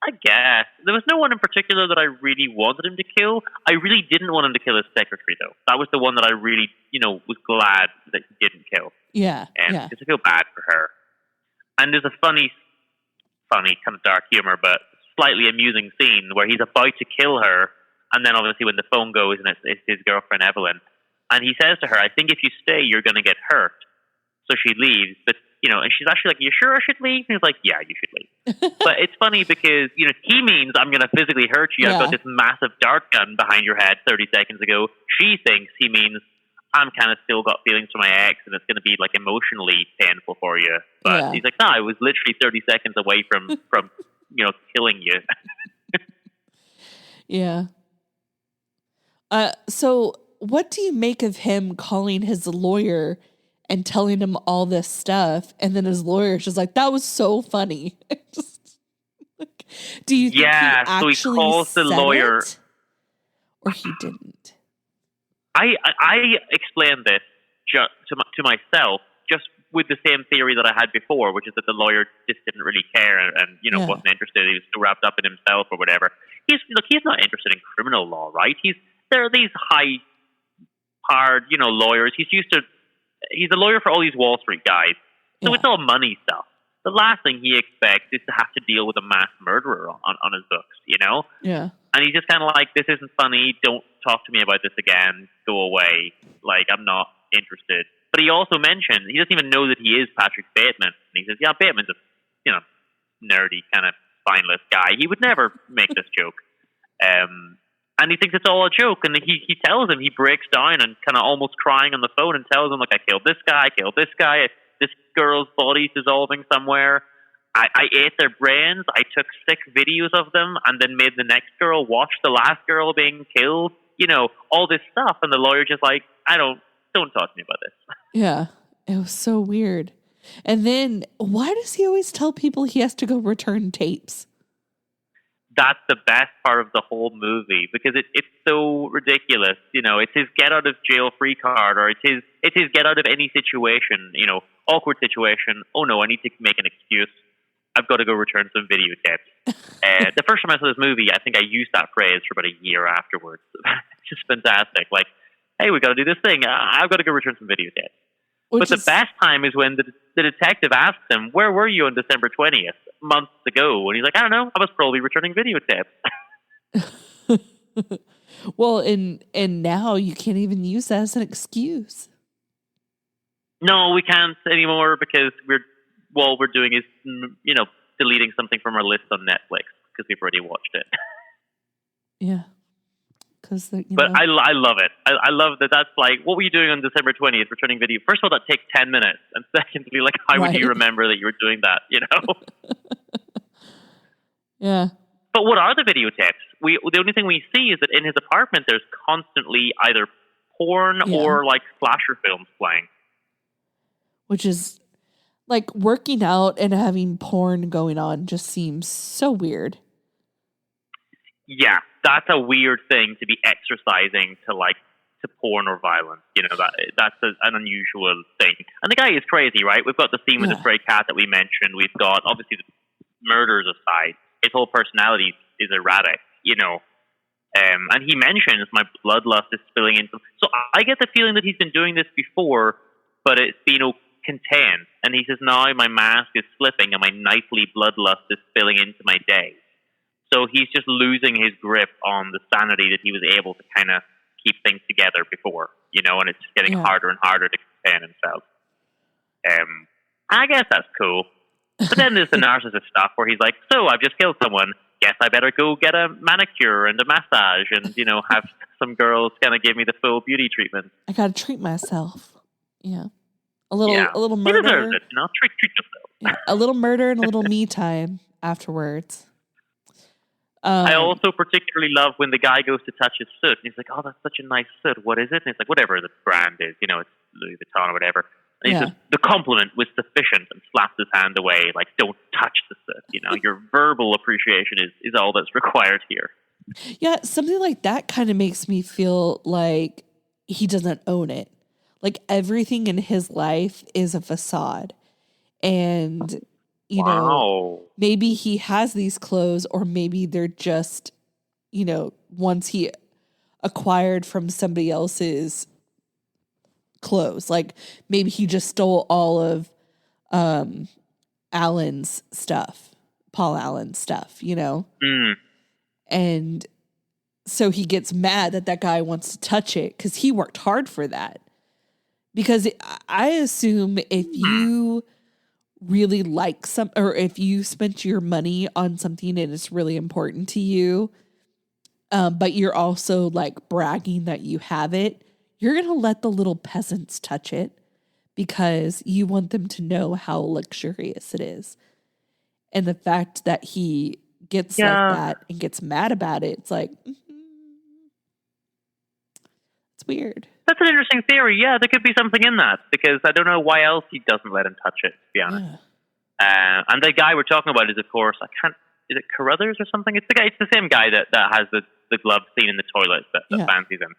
I guess. There was no one in particular that I really wanted him to kill. I really didn't want him to kill his secretary, though. That was the one that I really, was glad that he didn't kill. Yeah. Because I feel bad for her. And there's a funny, kind of dark humor, but slightly amusing scene where he's about to kill her, and then obviously when the phone goes and it's his girlfriend, Evelyn, and he says to her, I think if you stay, you're going to get hurt. So she leaves, but and she's actually like, you sure I should leave? And he's like, yeah, you should leave. But it's funny because, he means I'm going to physically hurt you. I've got this massive dart gun behind your head 30 seconds ago. She thinks he means I'm kind of still got feelings for my ex and it's going to be like emotionally painful for you. But he's like, no, I was literally 30 seconds away from killing you. Yeah. So what do you make of him calling his lawyer and telling him all this stuff, and then his lawyer's just like, that was so funny. Do you think he actually so he calls the lawyer, it, or he didn't? I explained this to myself just with the same theory that I had before, which is that the lawyer just didn't really care and wasn't interested. He was so wrapped up in himself or whatever. He's not interested in criminal law, right? There are these hard lawyers. He's a lawyer for all these Wall Street guys. So it's all money stuff. The last thing he expects is to have to deal with a mass murderer on his books, Yeah. And he's just kind of like, this isn't funny. Don't talk to me about this again. Go away. Like, I'm not interested. But he also mentioned, he doesn't even know that he is Patrick Bateman. And he says, yeah, Bateman's a, nerdy, kind of spineless guy. He would never make this joke. And he thinks it's all a joke. And he tells him, he breaks down and kind of almost crying on the phone and tells him, like, I killed this guy, this girl's body's dissolving somewhere. I ate their brains. I took 6 videos of them and then made the next girl watch the last girl being killed. All this stuff. And the lawyer just like, don't talk to me about this. Yeah. It was so weird. And then why does he always tell people he has to go return tapes? That's the best part of the whole movie because it's so ridiculous. It's his get out of jail free card, or it's his get out of any situation, awkward situation. Oh no, I need to make an excuse. I've got to go return some videotapes. The first time I saw this movie, I think I used that phrase for about a year afterwards. It's just fantastic. Like, hey, we got to do this thing. I've got to go return some videotapes. But the best time is when the detective asks him, where were you on December 20th, months ago? And he's like, I don't know. I was probably returning videotapes. Well, and now you can't even use that as an excuse. No, we can't anymore because all we're doing is, deleting something from our list on Netflix because we've already watched it. Yeah. But I love it. I love that. That's like, what were you doing on December 20th? Returning video. First of all, that takes 10 minutes, and secondly, like, how would you remember that you were doing that? Yeah. But what are the videotapes? the only thing we see is that in his apartment there's constantly either porn or like slasher films playing. Which is like working out and having porn going on just seems so weird. Yeah, that's a weird thing to be exercising to porn or violence. You know, that's an unusual thing. And the guy is crazy, right? We've got the scene with the stray cat that we mentioned. We've got, obviously, the murders aside, his whole personality is erratic, you know. And he mentions my bloodlust is spilling into... So I get the feeling that he's been doing this before, but it's been contained. And he says, now my mask is slipping and my nightly bloodlust is spilling into my day. So he's just losing his grip on the sanity that he was able to kind of keep things together before, you know, and it's just getting harder and harder to contain himself. I guess that's cool. But then there's the narcissist stuff where he's like, so I've just killed someone. Guess I better go get a manicure and a massage and, you know, have some girls kind of give me the full beauty treatment. I got to treat myself. Yeah. A little murder. He deserves it, you know, treat yourself. Yeah. A little murder and a little me time afterwards. I also particularly love when the guy goes to touch his suit and he's like, oh, that's such a nice suit. What is it? And he's like, whatever the brand is, you know, it's Louis Vuitton or whatever. And he says, the compliment was sufficient, and slaps his hand away, like, don't touch the suit. You know, your verbal appreciation is all that's required here. Yeah, something like that kind of makes me feel like he doesn't own it. Like, everything in his life is a facade. And, you know, maybe he has these clothes, or maybe they're just, you know, once he acquired from somebody else's clothes. Like, maybe he just stole all of Allen's stuff, Paul Allen's stuff, you know? And so he gets mad that guy wants to touch it because he worked hard for that. Because I assume if you really like or if you spent your money on something and it's really important to you, but you're also like bragging that you have it, you're going to let the little peasants touch it because you want them to know how luxurious it is. And the fact that he gets like that and gets mad about it, it's like, it's weird. That's an interesting theory. Yeah, there could be something in that because I don't know why else he doesn't let him touch it, to be honest. Yeah. And the guy we're talking about is, of course, is it Carruthers or something? It's the same guy that has the glove scene in the toilet that fancies him.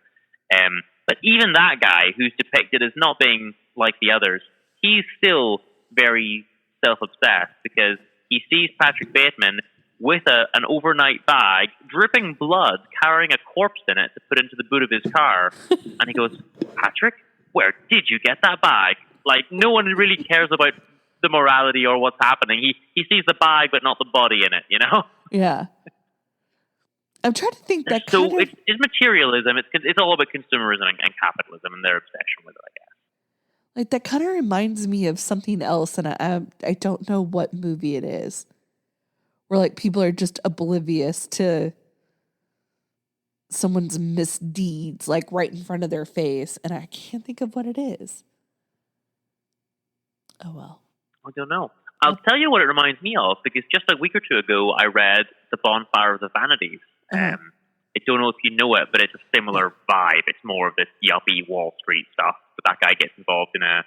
But even that guy, who's depicted as not being like the others, he's still very self-obsessed because he sees Patrick Bateman with an overnight bag, dripping blood, carrying a corpse in it to put into the boot of his car. And he goes, Patrick, where did you get that bag? Like, no one really cares about the morality or what's happening. He sees the bag, but not the body in it, you know? Yeah. I'm trying to think that it's materialism. It's all about consumerism and capitalism and their obsession with it, I guess. Like, that kind of reminds me of something else, and I don't know what movie it is, where like people are just oblivious to someone's misdeeds, like right in front of their face, and I can't think of what it is. Oh well. I don't know. I'll tell you what it reminds me of, because just a week or two ago I read The Bonfire of the Vanities. I don't know if you know it, but it's a similar vibe. It's more of this yuppie Wall Street stuff. But that guy gets involved in an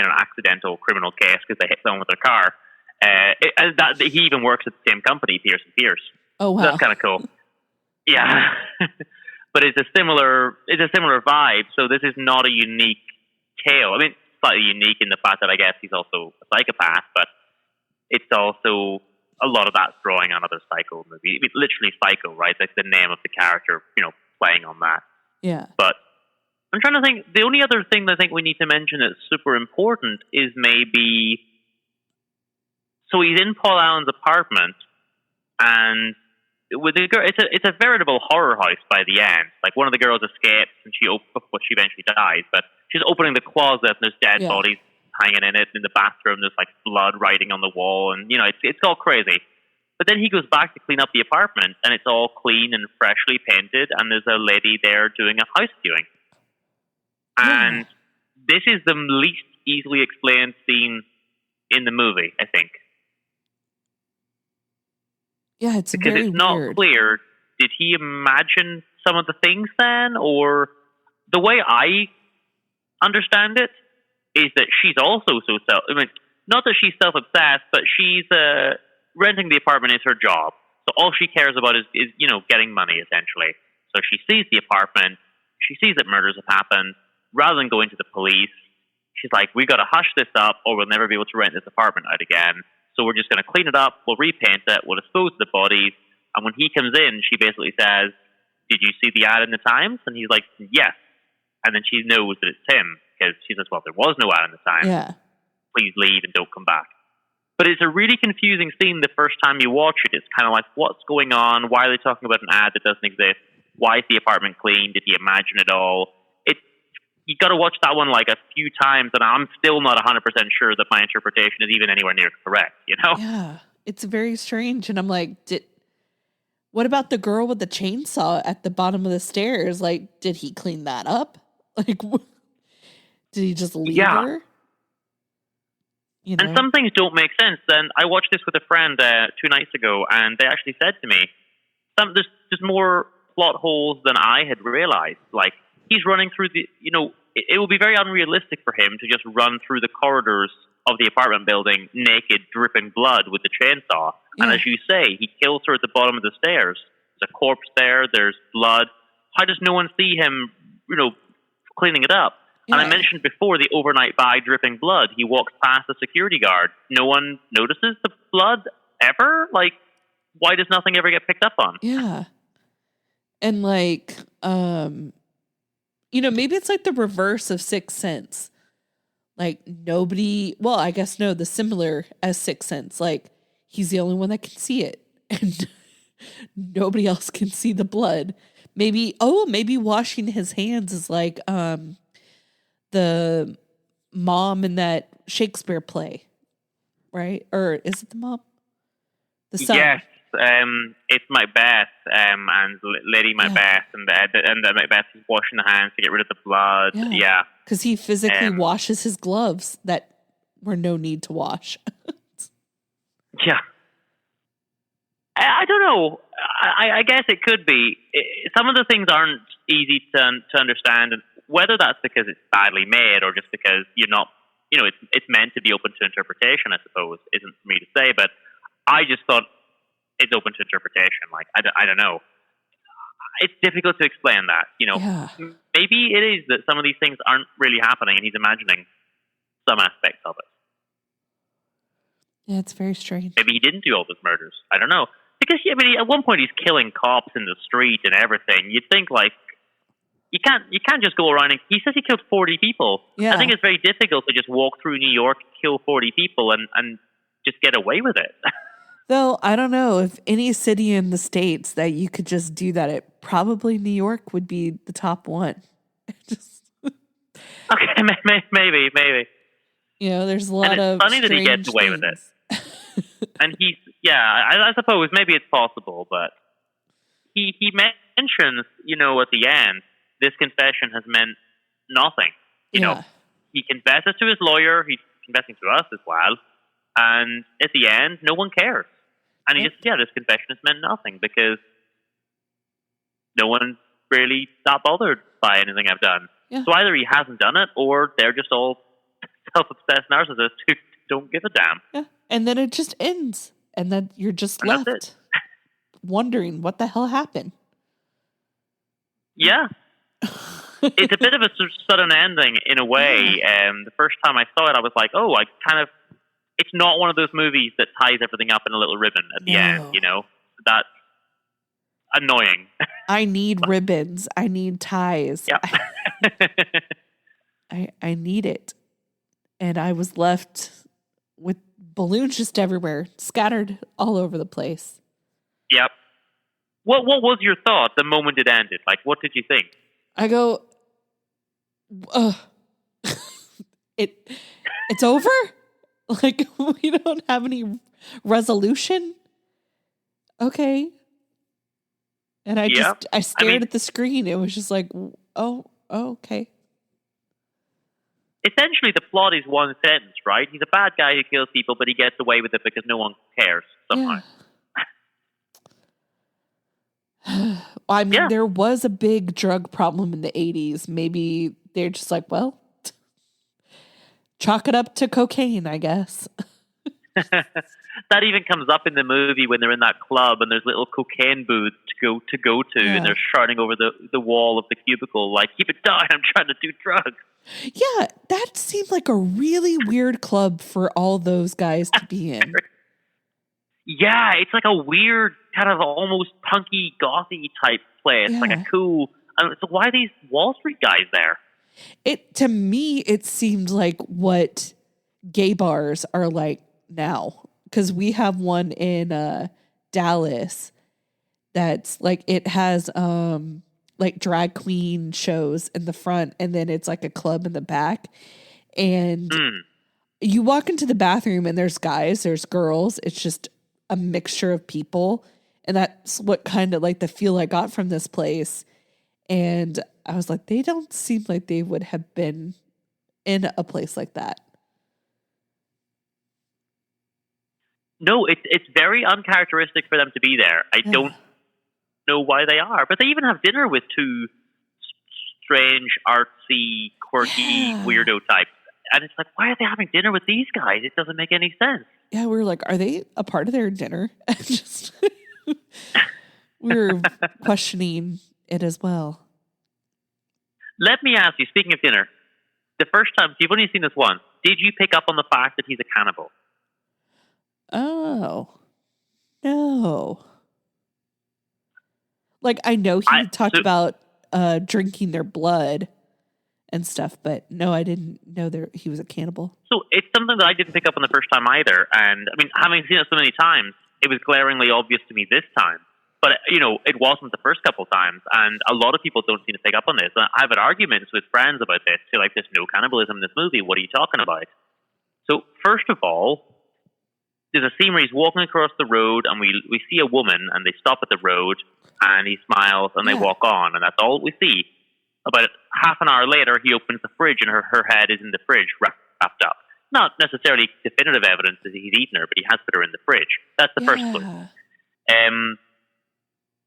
accidental criminal case because they hit someone with their car. He even works at the same company, Pierce & Pierce. Oh wow, so that's kind of cool. Yeah, but it's a similar vibe. So this is not a unique tale. I mean, slightly unique in the fact that I guess he's also a psychopath, but it's also a lot of that's drawing on other Psycho movies. I mean, literally Psycho, right? That's the name of the character, you know, playing on that. Yeah. But I'm trying to think. The only other thing that I think we need to mention that's super important is maybe. So he's in Paul Allen's apartment, and with the girl, it's a veritable horror house by the end. Like, one of the girls escapes, and she eventually dies. But she's opening the closet, and there's dead bodies hanging in it. In the bathroom, there's like blood writing on the wall, and you know it's all crazy. But then he goes back to clean up the apartment, and it's all clean and freshly painted, and there's a lady there doing a house viewing. And this is the least easily explained scene in the movie, I think. Yeah, it's because very it's not weird. clear did he imagine some of the things then? Or the way I understand it is that she's also not that she's self-obsessed, but she's renting the apartment is her job. So all she cares about is getting money, essentially. So she sees the apartment, she sees that murders have happened. Rather than going to the police, she's like, we got to hush this up or we'll never be able to rent this apartment out again. So we're just going to clean it up, we'll repaint it, we'll dispose of the bodies. And when he comes in, she basically says, did you see the ad in the Times? And he's like, yes. And then she knows that it's him because she says, well, there was no ad in the Times. Yeah. Please leave and don't come back. But it's a really confusing scene the first time you watch it. It's kind of like, what's going on? Why are they talking about an ad that doesn't exist? Why is the apartment clean? Did he imagine it all? You got to watch that one like a few times, and I'm still not 100% sure that my interpretation is even anywhere near correct, Yeah, it's very strange. And I'm like, what about the girl with the chainsaw at the bottom of the stairs? Like, did he clean that up? Like, did he just leave her? And some things don't make sense. And I watched this with a friend 2 nights ago, and they actually said to me, there's more plot holes than I had realized. Like, he's running through it will be very unrealistic for him to just run through the corridors of the apartment building naked, dripping blood with the chainsaw. Yeah. And as you say, he kills her at the bottom of the stairs. There's a corpse there, there's blood. How does no one see him, cleaning it up? Yeah. And I mentioned before the overnight bag dripping blood. He walks past the security guard. No one notices the blood ever? Like, why does nothing ever get picked up on? Yeah. And like, maybe it's like the reverse of Sixth Sense. Like I guess no, the similar as Sixth Sense. Like, he's the only one that can see it. And nobody else can see the blood. Maybe washing his hands is like the mom in that Shakespeare play, right? Or is it the mom? The son. Yes, it's Macbeth, and Lady Macbeth, and Macbeth is washing the hands to get rid of the blood. Yeah, because he physically washes his gloves that were no need to wash. Yeah, I don't know. I guess it could be. Some of the things aren't easy to understand, and whether that's because it's badly made or just because you're not, it's meant to be open to interpretation, I suppose, isn't for me to say. But I just thought it's open to interpretation. Like, I don't know. It's difficult to explain that. Maybe it is that some of these things aren't really happening, and he's imagining some aspects of it. Yeah, it's very strange. Maybe he didn't do all those murders. I don't know. Because, at one point he's killing cops in the street and everything. You'd think, like, you can't just go around and... He says he killed 40 people. Yeah. I think it's very difficult to just walk through New York, kill 40 people, and just get away with it. Though, I don't know, if any city in the States that you could just do that, probably New York would be the top one. Okay, maybe. There's a lot of... It's funny that he gets away with it. And he's... Yeah, I suppose maybe it's possible, but he mentions, at the end, this confession has meant nothing. He confesses to his lawyer, he's confessing to us as well, and at the end, no one cares. And this confession has meant nothing because no one really that bothered by anything I've done. Yeah. So either he hasn't done it, or they're just all self-obsessed narcissists who don't give a damn. Yeah, and then it just ends. And then you're just left wondering what the hell happened. Yeah. It's a bit of a sudden ending in a way. The first time I saw it, I was like, it's not one of those movies that ties everything up in a little ribbon at the end, That's annoying. I need ribbons. I need ties. Yeah. I need it. And I was left with balloons just everywhere, scattered all over the place. Yep. What was your thought the moment it ended? Like, what did you think? I go, it's over? Like, we don't have any resolution? Okay. And I stared at the screen. It was just like, oh, okay. Essentially, the plot is one sentence, right? He's a bad guy who kills people, but he gets away with it because no one cares somehow. Yeah. I mean, there was a big drug problem in the 80s. Maybe they're just like, well, chalk it up to cocaine, I guess. That even comes up in the movie when they're in that club and there's little cocaine booths to go to, and they're shouting over the wall of the cubicle, like, keep it down, I'm trying to do drugs. Yeah, that seemed like a really weird club for all those guys to be in. Yeah, it's like a weird, kind of almost punky, gothy type place, like a cool. So why are these Wall Street guys there? To me, it seemed like what gay bars are like now. Because we have one in Dallas that's like, it has like drag queen shows in the front, and then it's like a club in the back. And you walk into the bathroom and there's guys, there's girls. It's just a mixture of people. And that's what kind of like the feel I got from this place. And I was like, they don't seem like they would have been in a place like that. No, it's very uncharacteristic for them to be there. I don't know why they are. But they even have dinner with two strange, artsy, quirky, weirdo types. And it's like, why are they having dinner with these guys? It doesn't make any sense. Yeah, we were like, are they a part of their dinner? Just we were questioning it as well. Let me ask you, speaking of dinner, the first time, you've only seen this once, did you pick up on the fact that he's a cannibal? Oh, no. Like, I know he talked about drinking their blood and stuff, but no, I didn't know he was a cannibal. So it's something that I didn't pick up on the first time either. And I mean, having seen it so many times, it was glaringly obvious to me this time. But, it wasn't the first couple times. And a lot of people don't seem to pick up on this. And I've had arguments with friends about this. They're like, there's no cannibalism in this movie. What are you talking about? So first of all, there's a scene where he's walking across the road and we see a woman and they stop at the road and he smiles and they walk on, and that's all we see. About half an hour later, he opens the fridge and her head is in the fridge wrapped up. Not necessarily definitive evidence that he's eaten her, but he has put her in the fridge. That's the first clue.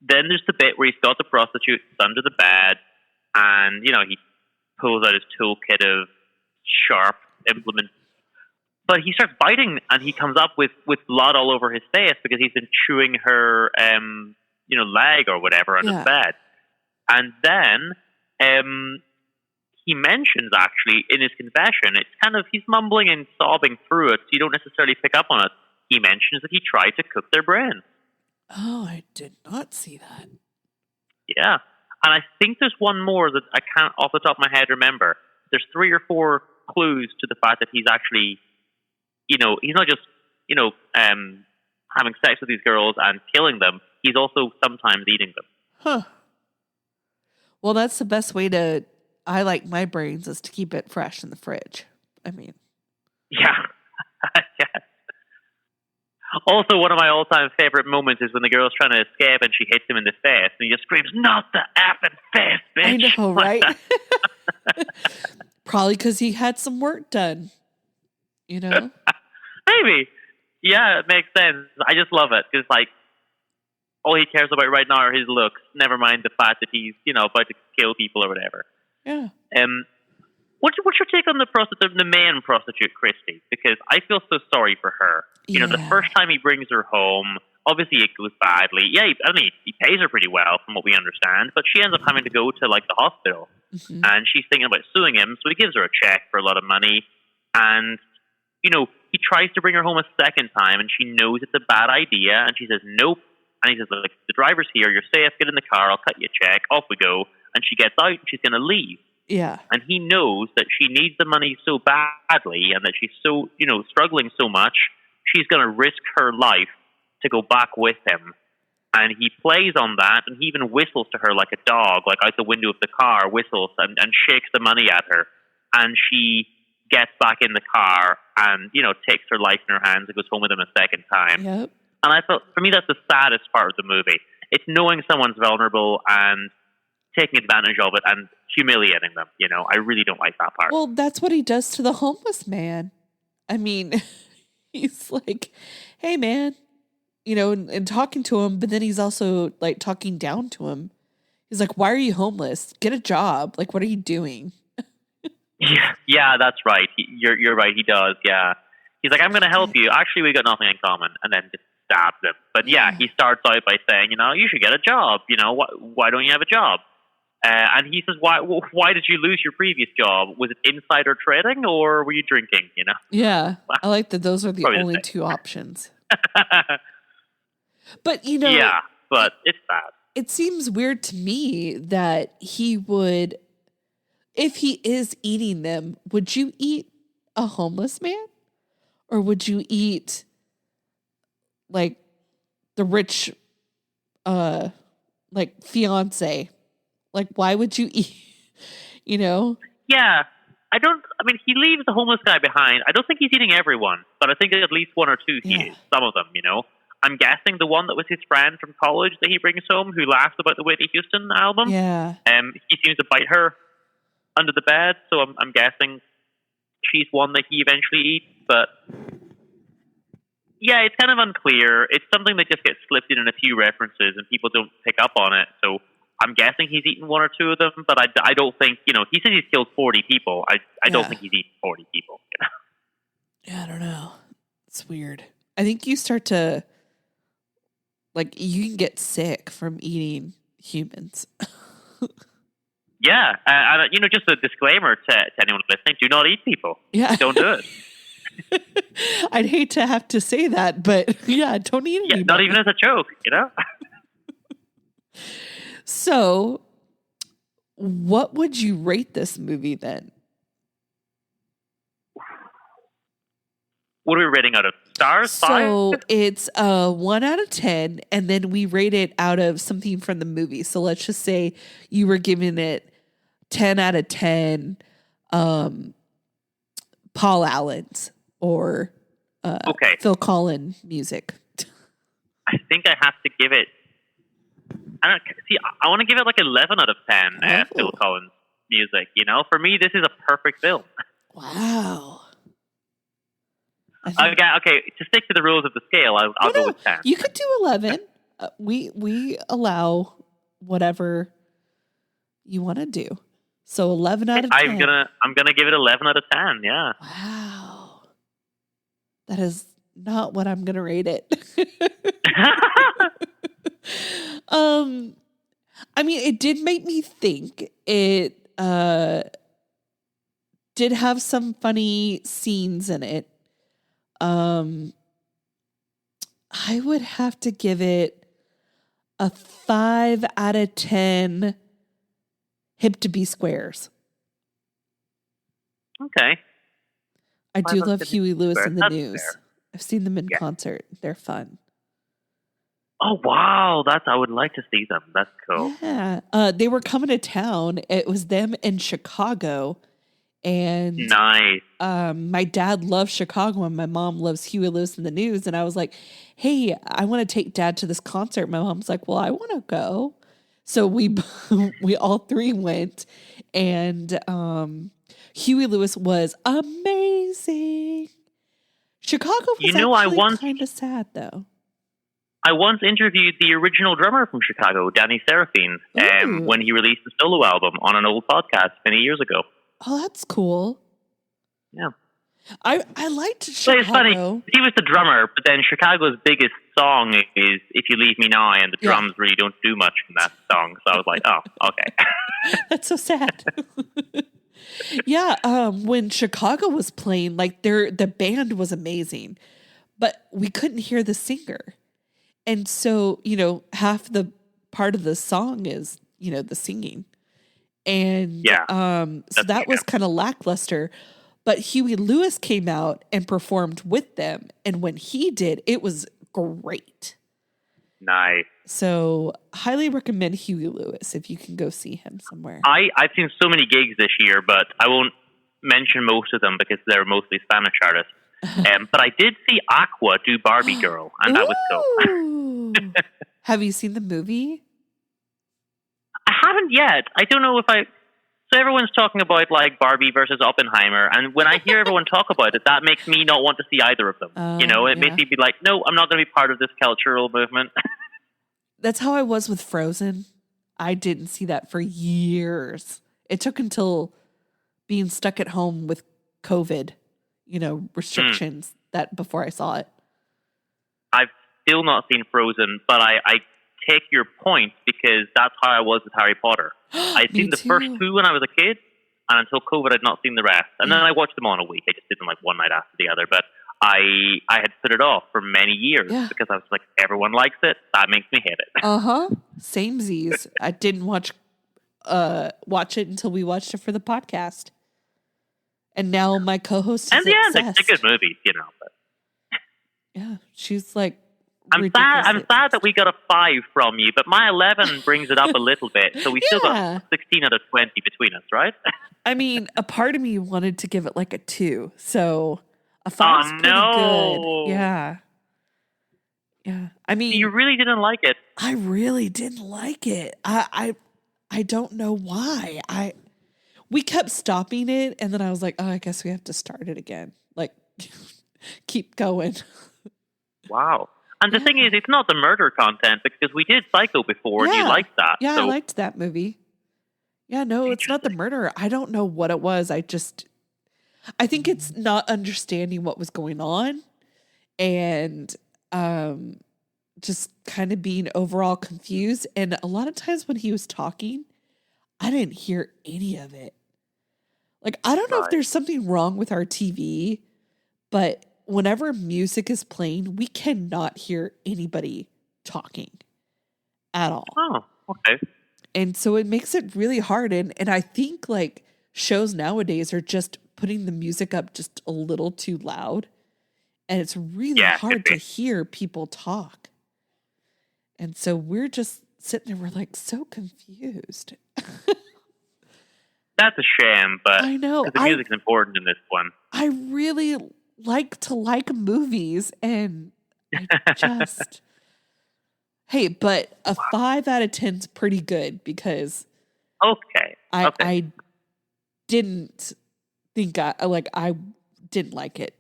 Then there's the bit where he's got the prostitute under the bed and, he pulls out his toolkit of sharp implements. But he starts biting, and he comes up with blood all over his face because he's been chewing her, leg or whatever on his bed. And then he mentions, actually, in his confession, it's kind of, he's mumbling and sobbing through it, so you don't necessarily pick up on it. He mentions that he tried to cook their brains. Oh, I did not see that. Yeah. And I think there's one more that I can't, off the top of my head, remember. There's 3 or 4 clues to the fact that he's actually... he's not just, having sex with these girls and killing them. He's also sometimes eating them. Huh. Well, that's the best way I like my brains, is to keep it fresh in the fridge. I mean. Yeah. Yes. Also, one of my all-time favorite moments is when the girl's trying to escape and she hits him in the face and he just screams, "Not the effing face, bitch!" I know, right? Probably because he had some work done. Maybe. Yeah, it makes sense. I just love it. Because, all he cares about right now are his looks. Never mind the fact that he's, about to kill people or whatever. Yeah. What's your take on the main prostitute, Christy? Because I feel so sorry for her. The first time he brings her home, obviously it goes badly. Yeah, he pays her pretty well from what we understand, but she ends up having to go to, the hospital. Mm-hmm. And she's thinking about suing him, so he gives her a check for a lot of money. And he tries to bring her home a second time, and she knows it's a bad idea, and she says, nope. And he says, look, the driver's here, you're safe, get in the car, I'll cut you a check, off we go. And she gets out, and she's going to leave. Yeah. And he knows that she needs the money so badly, and that she's so, struggling so much, she's going to risk her life to go back with him. And he plays on that, and he even whistles to her like a dog, out the window of the car, whistles, and shakes the money at her. And she gets back in the car and, takes her life in her hands and goes home with him a second time. Yep. And I thought, for me, that's the saddest part of the movie. It's knowing someone's vulnerable and taking advantage of it and humiliating them. I really don't like that part. Well, that's what he does to the homeless man. I mean, he's like, hey, man, and talking to him, but then he's also like talking down to him. He's like, why are you homeless? Get a job. Like, what are you doing? Yeah, that's right. You're right. He does. Yeah. He's like, I'm going to help you. Actually, we got nothing in common. And then just stabs him. But he starts out by saying, you should get a job. Why don't you have a job? And he says, why did you lose your previous job? Was it insider trading or were you drinking? Yeah. I like that those are the only two options. But, yeah, but it's bad. It seems weird to me that he would, if he is eating them, would you eat a homeless man? Or would you eat like the rich, like fiance? Like, why would you eat, Yeah. He leaves the homeless guy behind. I don't think he's eating everyone, but I think at least one or two he is. Some of them, I'm guessing the one that was his friend from college that he brings home who laughs about the Whitney Houston album. Yeah. He seems to bite her under the bed, so I'm guessing she's one that he eventually eats. But yeah, it's kind of unclear. It's something that just gets slipped in a few references and people don't pick up on it. So I'm guessing he's eaten one or two of them, but I don't think, he says he's killed 40 people. I don't think he's eaten 40 people. Yeah, I don't know. It's weird. I think you start to, you can get sick from eating humans. Yeah. Just a disclaimer to anyone listening, do not eat people. Yeah. Don't do it. I'd hate to have to say that, but yeah, don't eat anybody. Not even as a joke, So, what would you rate this movie then? What are we rating out of stars? So 5? it's 1 out of 10, and then we rate it out of something from the movie. So let's just say you were giving it 10 out of 10 Paul Allen's or Phil Collins music. I think I have to give it. I want to give it like 11 out of 10 Phil Collins music. For me, this is a perfect film. Wow. Okay. To stick to the rules of the scale, I'll go with 10. You could do 11. We allow whatever you want to do. So 11 out of 10. I'm gonna give it 11 out of 10. Yeah. Wow. That is not what I'm gonna rate it. It did make me think. It did have some funny scenes in it. I would have to give it a 5 out of 10 hip to be squares. Okay. I do love Huey Lewis and the News. Fair. I've seen them in concert. They're fun. Oh, wow. I would like to see them. That's cool. Yeah. They were coming to town. It was them in Chicago. And nice. My dad loves Chicago and my mom loves Huey Lewis and the News. And I was like, hey, I want to take Dad to this concert. My mom's like, well, I want to go. So we all three went, and Huey Lewis was amazing. Chicago was actually kind of sad, though. I once interviewed the original drummer from Chicago, Danny Serafine, when he released a solo album on an old podcast many years ago. Oh, that's cool. Yeah. I liked Chicago. It's funny. He was the drummer, but then Chicago's biggest song is If You Leave Me Now, and the drums really don't do much in that song. So I was like, oh, okay. That's so sad. Yeah, when Chicago was playing, the band was amazing, but we couldn't hear the singer. And so, half the part of the song is, the singing. And so that was kind of lackluster. But Huey Lewis came out and performed with them. And when he did, it was great. Nice. So highly recommend Huey Lewis if you can go see him somewhere. I've seen so many gigs this year, but I won't mention most of them because they're mostly Spanish artists. But I did see Aqua do Barbie Girl, and that was cool. Have you seen the movie? I haven't yet. I don't know if I So everyone's talking about like Barbie versus Oppenheimer, and when I hear everyone talk about it, that makes me not want to see either of them. It makes me be like, no, I'm not going to be part of this cultural movement. That's how I was with Frozen. I didn't see that for years. It took until being stuck at home with COVID, restrictions that before I saw it. I've still not seen Frozen, but I take your point because that's how I was with Harry Potter. I'd seen the first two when I was a kid, and until COVID, I'd not seen the rest. And then I watched them all in a week. I just did them like one night after the other. But I had put it off for many years because I was like, everyone likes it. That makes me hate it. Samesies. I didn't watch it until we watched it for the podcast. And now my co-host is obsessed. They're good movies, But yeah, she's like, I'm sad that we got a 5 from you, but my 11 brings it up a little bit. So we still got 16 out of 20 between us, right? I mean, a part of me wanted to give it like a 2. So a 5 is pretty good. Yeah. Yeah. I mean, you really didn't like it. I really didn't like it. I don't know why. We kept stopping it, and then I was like, oh, I guess we have to start it again. Like, keep going. Wow. And the thing is, it's not the murder content because we did Psycho before and you liked that. Yeah, I liked that movie. Yeah, no, it's not the murder. I don't know what it was. I think it's not understanding what was going on and just kind of being overall confused. And a lot of times when he was talking, I didn't hear any of it. Like, I don't know if there's something wrong with our TV, but whenever music is playing, we cannot hear anybody talking at all. Oh, okay. And so it makes it really hard. And I think like shows nowadays are just putting the music up just a little too loud. And it's really hard to hear people talk. And so we're just sitting there, we're like so confused. That's a shame, but I know the music's important in this one. I really like movies, and I just hey, but a 5 out of 10 is pretty good because I didn't think I didn't like it.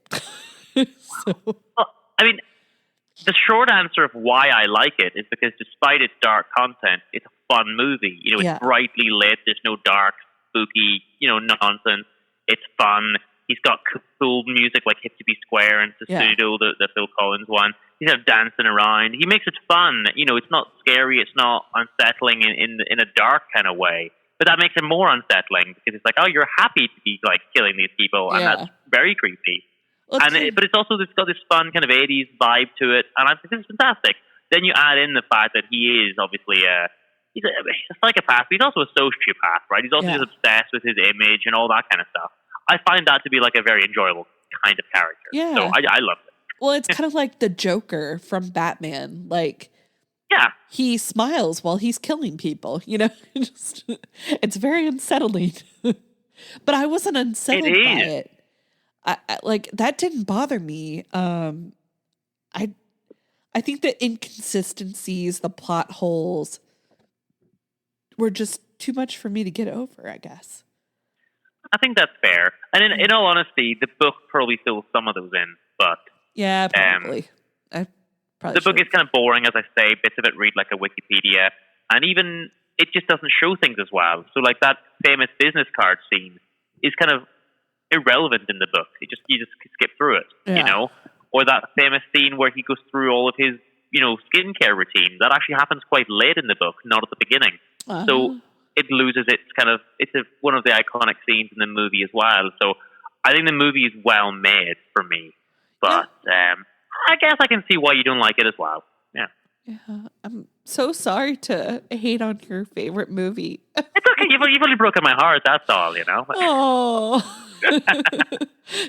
So. Well, I mean, the short answer of why I like it is because despite its dark content, it's a fun movie. It's brightly lit. There's no dark, spooky, nonsense. It's fun. He's got cool music like Hip to Be Square and Susudo, the Phil Collins one. He's dancing around. He makes it fun. It's not scary. It's not unsettling in a dark kind of way. But that makes it more unsettling because it's like, oh, you're happy to be like killing these people, and that's very creepy. But it's got this fun kind of 80s vibe to it, and I think this is fantastic. Then you add in the fact that he is obviously he's a psychopath, but he's also a sociopath, right? He's also just obsessed with his image and all that kind of stuff. I find that to be like a very enjoyable kind of character. Yeah. So I love it. Well, it's kind of like the Joker from Batman. Like, he smiles while he's killing people, it's very unsettling. But I wasn't unsettled by it. I like that didn't bother me. I think the inconsistencies, the plot holes were just too much for me to get over, I guess. I think that's fair. And in all honesty, the book probably fills some of those in, but yeah, probably. The book is kind of boring, as I say. Bits of it read like a Wikipedia, and even it just doesn't show things as well. So, like that famous business card scene is kind of irrelevant in the book. You just skip through it, Or that famous scene where he goes through all of his, skincare routine. That actually happens quite late in the book, not at the beginning. So it loses one of the iconic scenes in the movie as well. So I think the movie is well made for me, but I guess I can see why you don't like it as well. Yeah. I'm so sorry to hate on your favorite movie. It's okay. You've only broken my heart. That's all, Oh.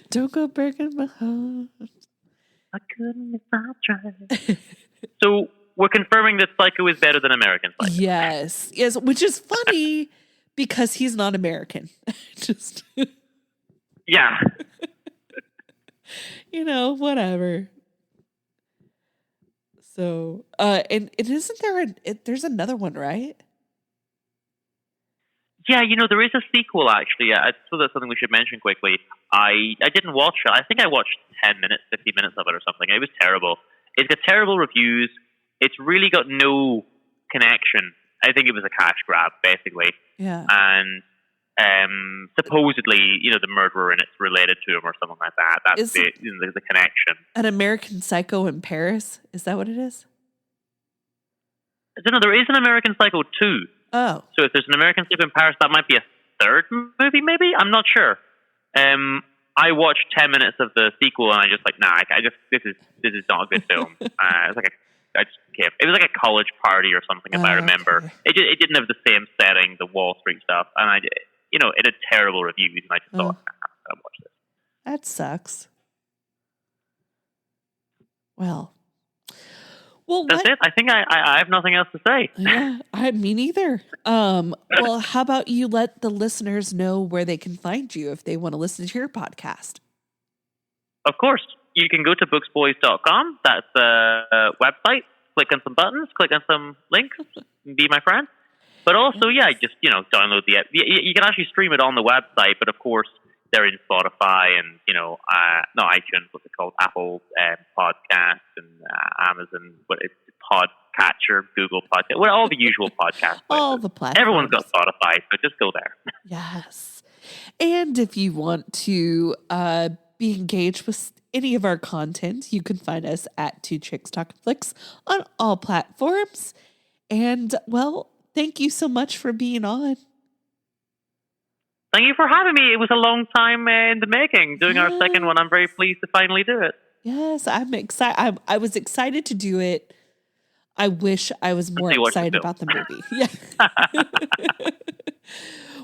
Don't go breaking my heart. I couldn't if I tried. So we're confirming that Psycho is better than American Psycho. Yes, which is funny because he's not American. Just whatever. So, and isn't there there's another one, right? Yeah, there is a sequel, actually. So that's something we should mention quickly. I didn't watch it. I think I watched 10 minutes, 15 minutes of it or something. It was terrible. It's got terrible reviews. It's really got no connection. I think it was a cash grab, basically. Yeah. And supposedly, the murderer in it's related to him or something like that. That's the connection. An American Psycho in Paris? Is that what it is? I don't know. There is an American Psycho 2. Oh. So if there's an American Psycho in Paris, that might be a third movie, maybe? I'm not sure. I watched 10 minutes of the sequel and I just this is not a good film. I just can't. It was like a college party or something, if I remember. Okay. It didn't have the same setting, the Wall Street stuff, and it had terrible reviews, and I just thought, I watch this. That sucks. Well, that's it. I think I have nothing else to say. Yeah, me neither. Well, how about you let the listeners know where they can find you if they want to listen to your podcast? Of course. You can go to booksboys.com. That's a website. Click on some buttons, click on some links, and be my friend. But also, just, download the app. You can actually stream it on the website, but of course, they're in Spotify and, not iTunes, what's it called? Apple Podcasts and Amazon, Podcatcher, Google Podcast, all the usual podcasts. All the platforms. Everyone's got Spotify, so just go there. Yes. And if you want to be engaged with any of our content, you can find us at Two Chicks Talkin Flicks on all platforms. And, well, thank you so much for being on. Thank you for having me. It was a long time in the making, doing our second one. I'm very pleased to finally do it. Yes, I'm excited. I was excited to do it. I wish I was more excited about the movie. Yeah.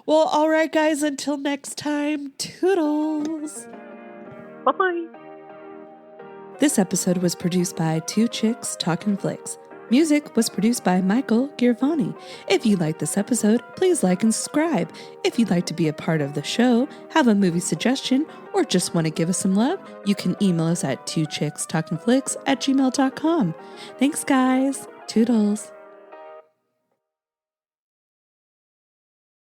Well, all right, guys. Until next time, toodles. Bye-bye. This episode was produced by Two Chicks Talkin Flicks. Music was produced by Michael Girvani. If you like this episode, please like and subscribe. If you'd like to be a part of the show, have a movie suggestion, or just want to give us some love, you can email us at twochickstalkinflicks@gmail.com. Thanks, guys. Toodles.